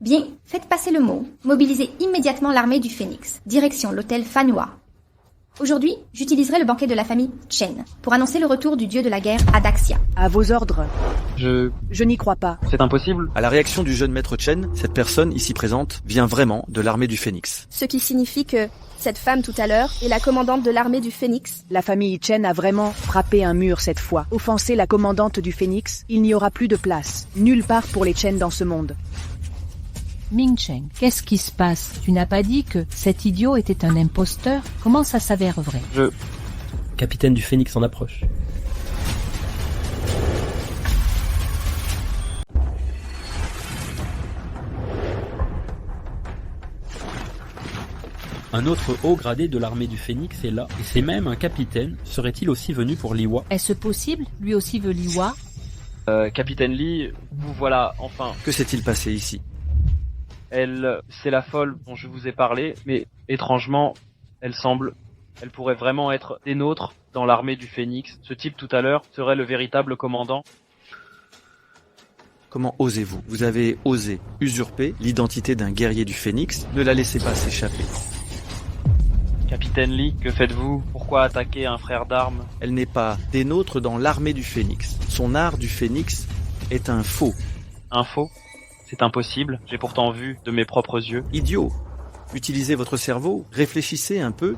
Bien, faites passer le mot. Mobilisez immédiatement l'armée du Phénix. Direction l'hôtel Fanyua. Aujourd'hui, j'utiliserai le banquet de la famille Chen pour annoncer le retour du dieu de la guerre à Daxia. À vos ordres. Je n'y crois pas. C'est impossible. À la réaction du jeune maître Chen, cette personne ici présente vient vraiment de l'armée du Phénix. Ce qui signifie que cette femme tout à l'heure est la commandante de l'armée du Phénix. La famille Chen a vraiment frappé un mur cette fois. Offenser la commandante du Phénix, il n'y aura plus de place. Nulle part pour les Chen dans ce monde. Ming Cheng, qu'est-ce qui se passe? Tu n'as pas dit que cet idiot était un imposteur? Comment ça s'avère vrai? Capitaine du Phénix en approche. Un autre haut gradé de l'armée du Phénix est là, et c'est même un capitaine. Serait-il aussi venu pour Li Hua? Est-ce possible? Lui aussi veut Li Hua? Capitaine Li, vous voilà, enfin. Que s'est-il passé ici? C'est la folle dont je vous ai parlé, mais étrangement, elle pourrait vraiment être des nôtres dans l'armée du Phénix. Ce type tout à l'heure serait le véritable commandant. Comment osez-vous? Vous avez osé usurper l'identité d'un guerrier du Phénix. Ne la laissez pas s'échapper. Capitaine Li, que faites-vous? Pourquoi attaquer un frère d'armes? Elle n'est pas des nôtres dans l'armée du Phénix. Son art du Phénix est un faux. Un faux? C'est impossible, j'ai pourtant vu de mes propres yeux. Idiot! Utilisez votre cerveau, réfléchissez un peu.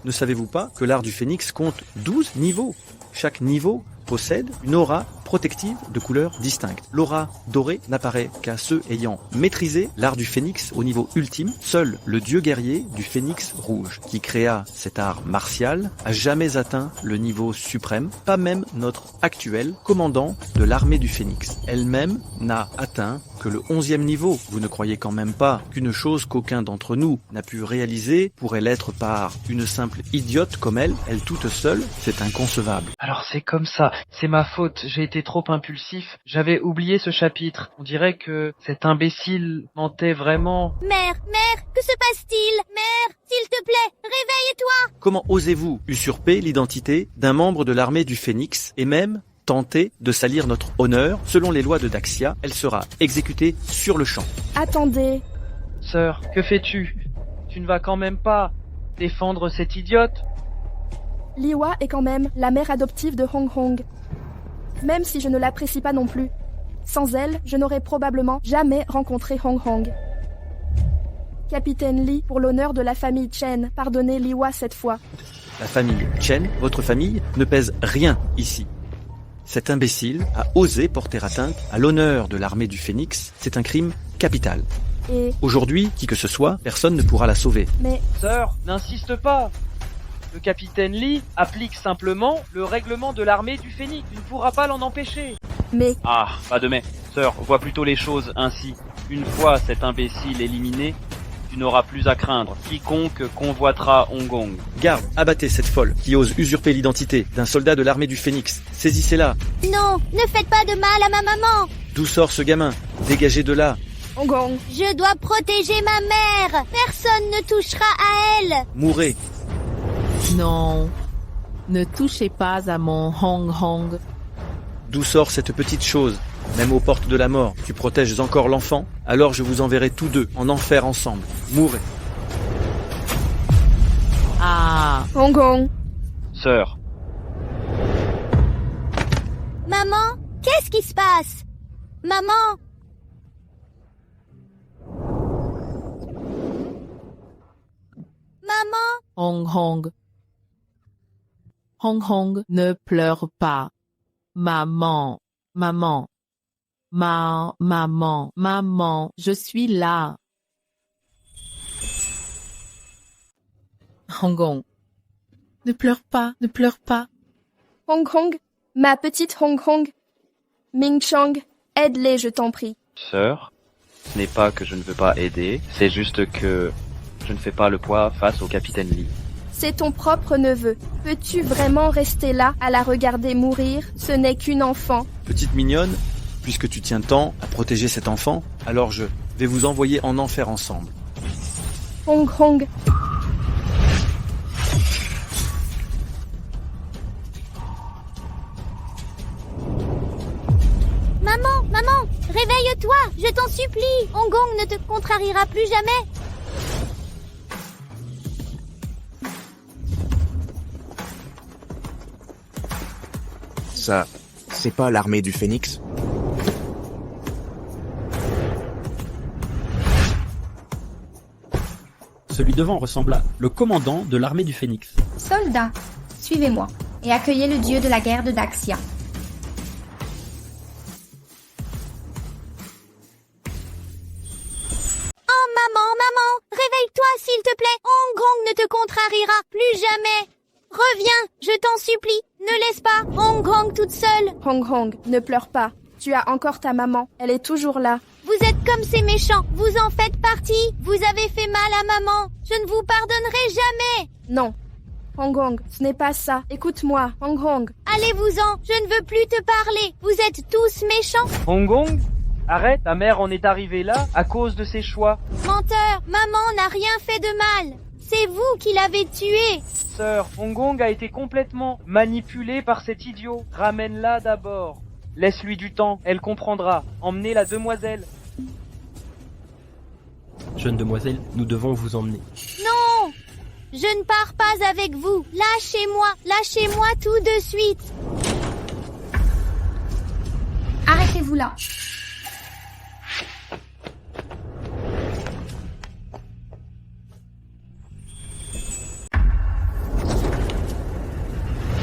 Ne savez-vous pas que l'art du Phénix compte 12 niveaux? Chaque niveau possède une aura protective de couleurs distinctes. L'aura dorée n'apparaît qu'à ceux ayant maîtrisé l'art du Phénix au niveau ultime. Seul le dieu guerrier du Phénix rouge, qui créa cet art martial, a jamais atteint le niveau suprême, pas même notre actuel commandant de l'armée du Phénix. Elle-même n'a atteint que le 11e niveau. Vous ne croyez quand même pas qu'une chose qu'aucun d'entre nous n'a pu réaliser pourrait l'être par une simple idiote comme elle toute seule? C'est inconcevable. Alors c'est comme ça, c'est ma faute, j'ai été trop impulsif, j'avais oublié ce chapitre. On dirait que cet imbécile mentait vraiment. Mère, que se passe-t-il? Mère, s'il te plaît, réveille-toi! Comment osez-vous usurper l'identité d'un membre de l'armée du Phénix et même tenter de salir notre honneur? Selon les lois de Daxia, elle sera exécutée sur le champ. Attendez. Sœur, que fais-tu? Tu ne vas quand même pas défendre cette idiote? Li Hua est quand même la mère adoptive de Hong Hong. Même si je ne l'apprécie pas non plus. Sans elle, je n'aurais probablement jamais rencontré Hong Hong. Capitaine Li, pour l'honneur de la famille Chen, pardonnez Liwa cette fois. La famille Chen, votre famille, ne pèse rien ici. Cet imbécile a osé porter atteinte à l'honneur de l'armée du Phénix. C'est un crime capital. Et... Aujourd'hui, qui que ce soit, personne ne pourra la sauver. Mais... Sœur, n'insiste pas. Le capitaine Lee applique simplement le règlement de l'armée du Phénix. Tu ne pourras pas l'en empêcher. Mais... Ah, pas de mais. Sœur, vois plutôt les choses ainsi. Une fois cet imbécile éliminé, tu n'auras plus à craindre quiconque convoitera Hong Kong. Garde, abattez cette folle qui ose usurper l'identité d'un soldat de l'armée du Phénix. Saisissez-la. Non, ne faites pas de mal à ma maman. D'où sort ce gamin? Dégagez de là. Hong Kong. Je dois protéger ma mère. Personne ne touchera à elle. Mourez. Non. Ne touchez pas à mon Hong Hong. D'où sort cette petite chose? Même aux portes de la mort, tu protèges encore l'enfant? Alors je vous enverrai tous deux en enfer ensemble. Mourez. Ah. Hong Kong. Sœur, Maman, qu'est-ce qui se passe? Maman. Maman. Hong Hong. Hong Hong, ne pleure pas. Maman. Maman. Maman, je suis là. Hong Kong. Ne pleure pas, ne pleure pas. Hong Kong, ma petite Hong Kong. Ming Chang, aide-les, je t'en prie. sœur, ce n'est pas que je ne veux pas aider, c'est juste que je ne fais pas le poids face au capitaine Lee. C'est ton propre neveu. Peux-tu vraiment rester là à la regarder mourir? Ce n'est qu'une enfant. Petite mignonne, puisque tu tiens tant à protéger cet enfant, alors je vais vous envoyer en enfer ensemble. Hong Kong. Maman, réveille-toi, je t'en supplie. Hong Kong ne te contrariera plus jamais. Ça, c'est pas l'armée du Phénix? Celui devant ressembla le commandant de l'armée du Phénix. Soldats, suivez-moi et accueillez le dieu de la guerre de Daxia. Oh maman, réveille-toi s'il te plaît. Hong Kong ne te contrariera plus jamais. Reviens, je t'en supplie. Ne laisse pas Hong Kong toute seule. Hong Kong, ne pleure pas. Tu as encore ta maman. Elle est toujours là. Vous êtes comme ces méchants. Vous en faites partie. Vous avez fait mal à maman. Je ne vous pardonnerai jamais. Non. Hong Kong, ce n'est pas ça. Écoute-moi, Hong Kong. Allez-vous-en. Je ne veux plus te parler. Vous êtes tous méchants. Hong Kong, arrête, ta mère en est arrivée là à cause de ses choix. Menteur, maman n'a rien fait de mal. C'est vous qui l'avez tué. Sœur, Hong Kong a été complètement manipulée par cet idiot. Ramène-la d'abord. Laisse-lui du temps, elle comprendra. Emmenez la demoiselle. Jeune demoiselle, nous devons vous emmener. Non, je ne pars pas avec vous. Lâchez-moi tout de suite. Arrêtez-vous là.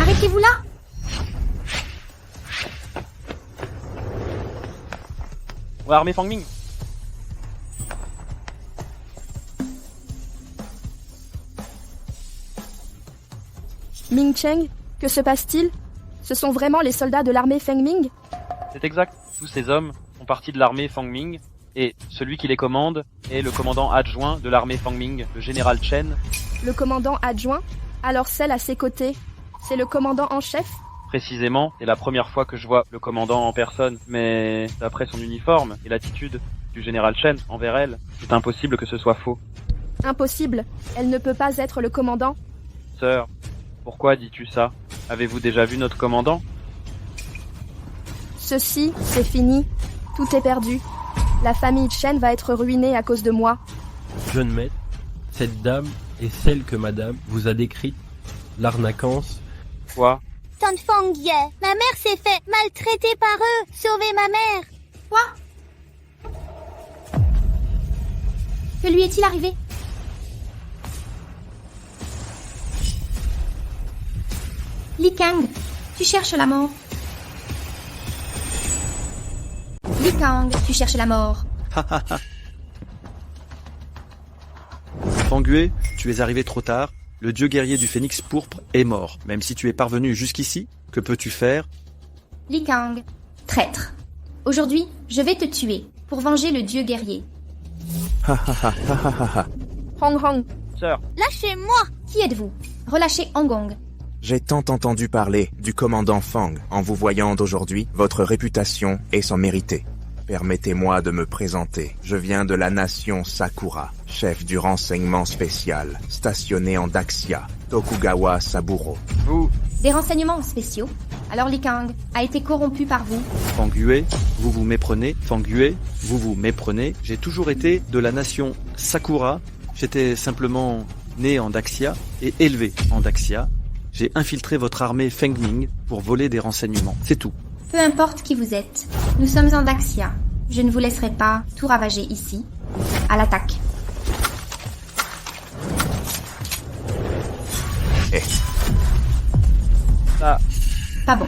Arrêtez-vous là. Ouais, armée Fang Ming. Ming Cheng, que se passe-t-il? Ce sont vraiment les soldats de l'armée Feng Ming? C'est exact. Tous ces hommes font partie de l'armée Fang Ming, et celui qui les commande est le commandant adjoint de l'armée Fang Ming, le général Chen. Le commandant adjoint? Alors celle à ses côtés, c'est le commandant en chef? Précisément, c'est la première fois que je vois le commandant en personne, mais d'après son uniforme et l'attitude du général Chen envers elle, c'est impossible que ce soit faux. Impossible. Elle ne peut pas être le commandant. Sœur, pourquoi dis-tu ça? Avez-vous déjà vu notre commandant? Ceci, c'est fini. Tout est perdu. La famille Chen va être ruinée à cause de moi. Jeune maître, cette dame est celle que madame vous a décrite, l'arnaquance. Quoi? Tante Fang Ye, ma mère s'est fait maltraiter par eux. Sauvez ma mère. Quoi? Que lui est-il arrivé? Li Kang, tu cherches la mort. Li Kang, tu cherches la mort. Fang Yue, tu es arrivé trop tard. Le dieu guerrier du phénix pourpre est mort. Même si tu es parvenu jusqu'ici, que peux-tu faire? Li Kang, traître. Aujourd'hui, je vais te tuer pour venger le dieu guerrier. Hong Hong, Sœur, Lâchez-moi! Qui êtes-vous? Relâchez Hong Kong. J'ai tant entendu parler du commandant Fang. En vous voyant d'aujourd'hui, votre réputation est sans mériter. Permettez-moi de me présenter. Je viens de la nation Sakura, chef du renseignement spécial, stationné en Daxia, Tokugawa Saburo. vous, Des renseignements spéciaux. Alors Li Kang a été corrompu par vous. Fang Yue, vous vous méprenez. Fang Yue, vous vous méprenez. J'ai toujours été de la nation Sakura. J'étais simplement né en Daxia et élevé en Daxia. J'ai infiltré votre armée Feng Ming pour voler des renseignements. C'est tout. Peu importe qui vous êtes, nous sommes en Daxia. Je ne vous laisserai pas tout ravager ici. À l'attaque. ça, Pas bon.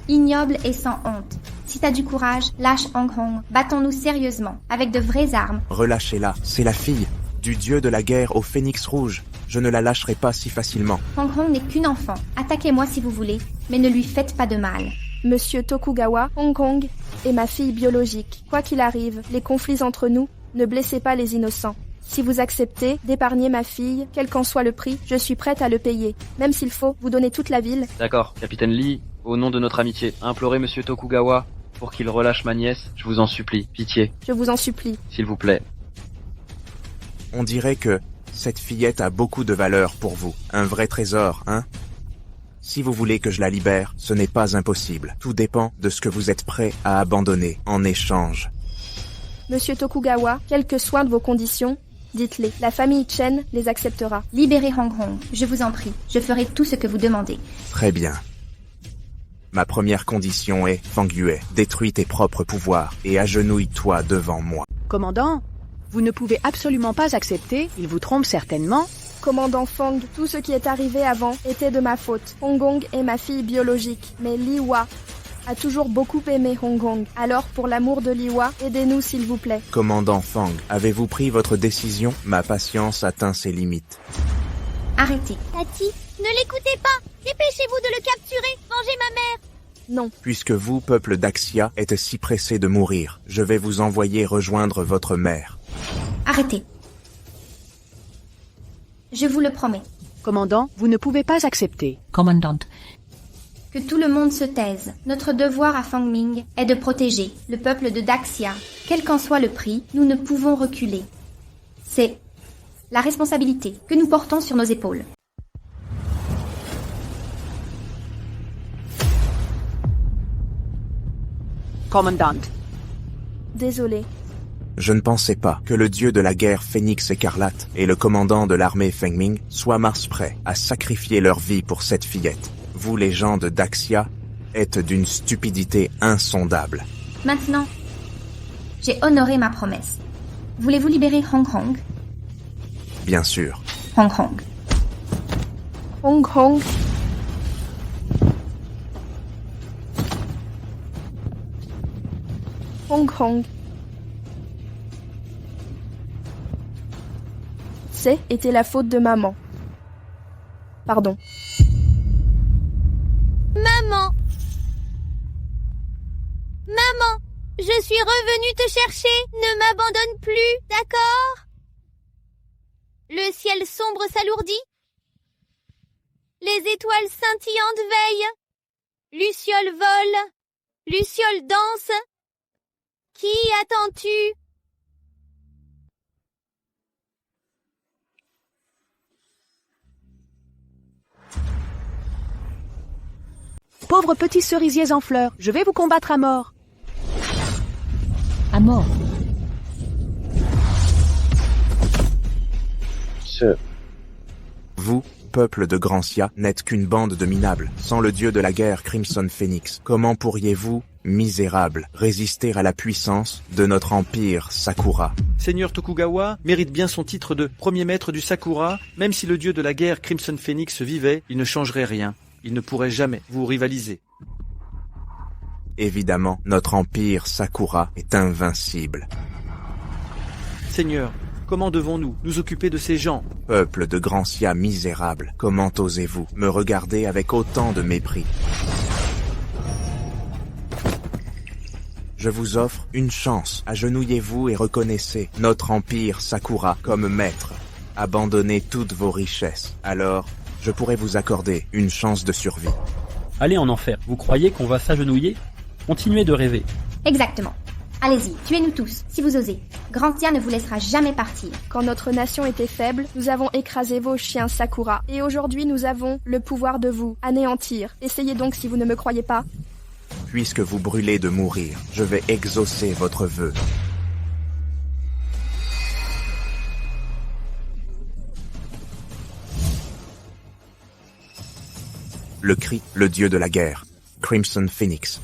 Ignoble et sans honte. Si t'as du courage, lâche Hong Kong. Battons-nous sérieusement, avec de vraies armes. Relâchez-la, c'est la fille du dieu de la guerre au phénix rouge. Je ne la lâcherai pas si facilement. Hong Kong n'est qu'une enfant. Attaquez-moi si vous voulez, mais ne lui faites pas de mal. Monsieur Tokugawa, Hong Kong est ma fille biologique. Quoi qu'il arrive, les conflits entre nous, ne blessez pas les innocents. Si vous acceptez d'épargner ma fille, quel qu'en soit le prix, je suis prête à le payer. Même s'il faut vous donner toute la ville. d'accord. Capitaine Lee, au nom de notre amitié, implorez Monsieur Tokugawa pour qu'il relâche ma nièce, je vous en supplie. Pitié, Je vous en supplie. s'il vous plaît. On dirait que cette fillette a beaucoup de valeur pour vous. Un vrai trésor, hein? Si vous voulez que je la libère, ce n'est pas impossible. Tout dépend de ce que vous êtes prêt à abandonner en échange. Monsieur Tokugawa, quelles que soient vos conditions, dites-les. La famille Chen les acceptera. Libérez Hong Kong, je vous en prie. Je ferai tout ce que vous demandez. Très bien. Ma première condition est, Fang Yue, détruis tes propres pouvoirs et agenouille-toi devant moi. Commandant, vous ne pouvez absolument pas accepter, il vous trompe certainement. Commandant Fang, tout ce qui est arrivé avant était de ma faute. Hong Kong est ma fille biologique, mais Li Hua a toujours beaucoup aimé Hong Kong. Alors, pour l'amour de Li Hua, aidez-nous s'il vous plaît. Commandant Fang, avez-vous pris votre décision? Ma patience atteint ses limites. Arrêtez. Tati, ne l'écoutez pas! Dépêchez-vous de le capturer! Vengez ma mère! Non. Puisque vous, peuple d'Axia, êtes si pressé de mourir, je vais vous envoyer rejoindre votre mère. Arrêtez. Je vous le promets. Commandant, vous ne pouvez pas accepter. Commandante, Que tout le monde se taise. Notre devoir à Fang Ming est de protéger le peuple de Daxia. Quel qu'en soit le prix, nous ne pouvons reculer. C'est la responsabilité que nous portons sur nos épaules. Commandant, Désolé. Je ne pensais pas que le dieu de la guerre Phénix écarlate et le commandant de l'armée Feng Ming soient mars prêts à sacrifier leur vie pour cette fillette. Vous, les gens de Daxia, êtes d'une stupidité insondable. Maintenant, j'ai honoré ma promesse. Voulez-vous libérer Hong Kong? Bien sûr. Hong Kong. Hong Kong. Hong Kong. Était la faute de maman. Pardon. Maman! Maman! Je suis revenue te chercher! Ne m'abandonne plus, d'accord? Le ciel sombre s'alourdit. Les étoiles scintillantes veillent. Luciole vole. Luciole danse. Qui attends-tu? pauvres petits cerisiers en fleurs, je vais vous combattre à mort. À mort. Vous, peuple de Grancia n'êtes qu'une bande de minables. Sans le dieu de la guerre Crimson Phoenix, comment pourriez-vous, misérables, résister à la puissance de notre empire Sakura? Seigneur Tokugawa mérite bien son titre de premier maître du Sakura. Même si le dieu de la guerre Crimson Phoenix vivait, il ne changerait rien. Il ne pourrait jamais vous rivaliser. Évidemment, notre empire Sakura est invincible. Seigneur, comment devons-nous nous occuper de ces gens? Peuple de Grancia misérable, comment osez-vous me regarder avec autant de mépris? Je vous offre une chance. Agenouillez-vous et reconnaissez notre empire Sakura comme maître. Abandonnez toutes vos richesses. Alors, je pourrais vous accorder une chance de survie. Allez en enfer, vous croyez qu'on va s'agenouiller? Continuez de rêver. Exactement. Allez-y, tuez-nous tous, si vous osez. Grandia ne vous laissera jamais partir. Quand notre nation était faible, nous avons écrasé vos chiens Sakura. Et aujourd'hui, nous avons le pouvoir de vous anéantir. Essayez donc si vous ne me croyez pas. Puisque vous brûlez de mourir, je vais exaucer votre vœu. Le cri, le dieu de la guerre, Crimson Phoenix.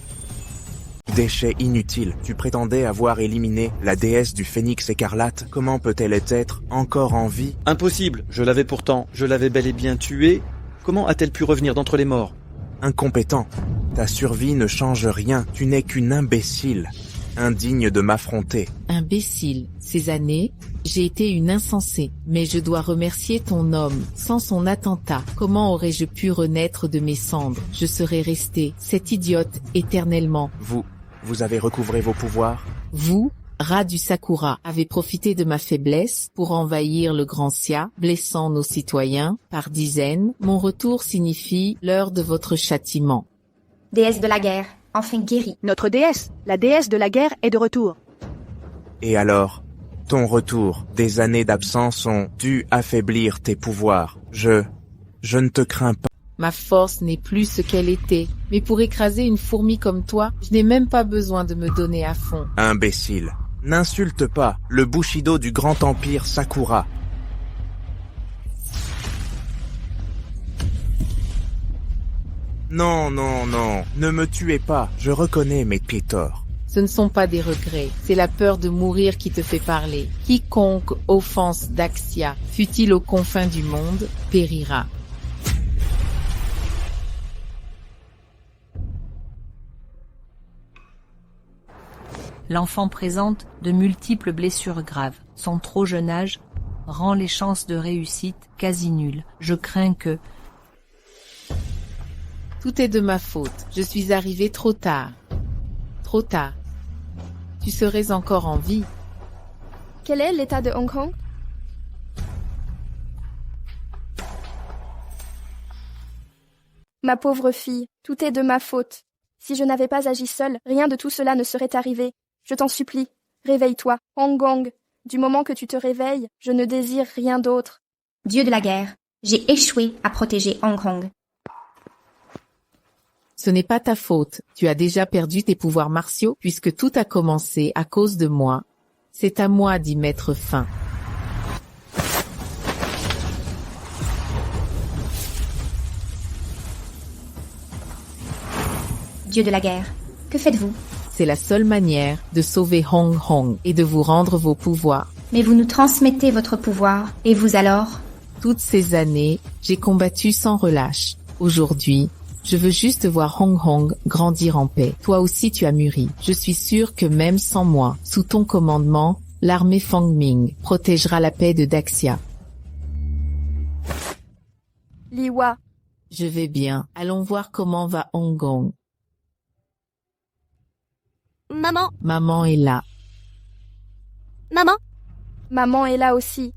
Déchet inutile, tu prétendais avoir éliminé la déesse du phénix écarlate. Comment peut-elle être encore en vie? Impossible, je l'avais pourtant, je l'avais bel et bien tuée. Comment a-t-elle pu revenir d'entre les morts? Incompétent, ta survie ne change rien, tu n'es qu'une imbécile, indigne de m'affronter. Imbécile, ces années, j'ai été une insensée, mais je dois remercier ton homme. Sans son attentat, comment aurais-je pu renaître de mes cendres? Je serais restée, cette idiote, éternellement. Vous avez recouvré vos pouvoirs? Vous, rat du Sakura, avez profité de ma faiblesse pour envahir le Grancia, blessant nos citoyens par dizaines. Mon retour signifie l'heure de votre châtiment. Déesse de la guerre, enfin guérie. Notre déesse, la déesse de la guerre, est de retour. Et alors, ton retour, des années d'absence ont dû affaiblir tes pouvoirs. Je ne te crains pas. Ma force n'est plus ce qu'elle était, mais pour écraser une fourmi comme toi, je n'ai même pas besoin de me donner à fond. Imbécile, n'insulte pas le Bushido du grand empire Sakura. Non, ne me tuez pas, je reconnais mes torts. Ce ne sont pas des regrets, c'est la peur de mourir qui te fait parler. Quiconque offense Daxia, fût-il aux confins du monde, périra. L'enfant présente de multiples blessures graves. Son trop jeune âge rend les chances de réussite quasi nulles. Je crains que... Tout est de ma faute. Je suis arrivé trop tard. Trop tard. Tu serais encore en vie. Quel est l'état de Hong Kong? Ma pauvre fille, tout est de ma faute. Si je n'avais pas agi seule, rien de tout cela ne serait arrivé. Je t'en supplie, réveille-toi, Hong Kong. Du moment que tu te réveilles, je ne désire rien d'autre. Dieu de la guerre, j'ai échoué à protéger Hong Kong. Ce n'est pas ta faute. Tu as déjà perdu tes pouvoirs martiaux puisque tout a commencé à cause de moi. C'est à moi d'y mettre fin. Dieu de la guerre, que faites-vous? C'est la seule manière de sauver Hong Kong et de vous rendre vos pouvoirs. Mais vous nous transmettez votre pouvoir, et vous alors? Toutes ces années, j'ai combattu sans relâche. Aujourd'hui, je veux juste voir Hong Kong grandir en paix. Toi aussi tu as mûri. Je suis sûr que même sans moi, sous ton commandement, l'armée Fangming protégera la paix de Daxia. Liwa. Je vais bien. Allons voir comment va Hong Kong. Maman. Maman est là. Maman. Maman est là aussi.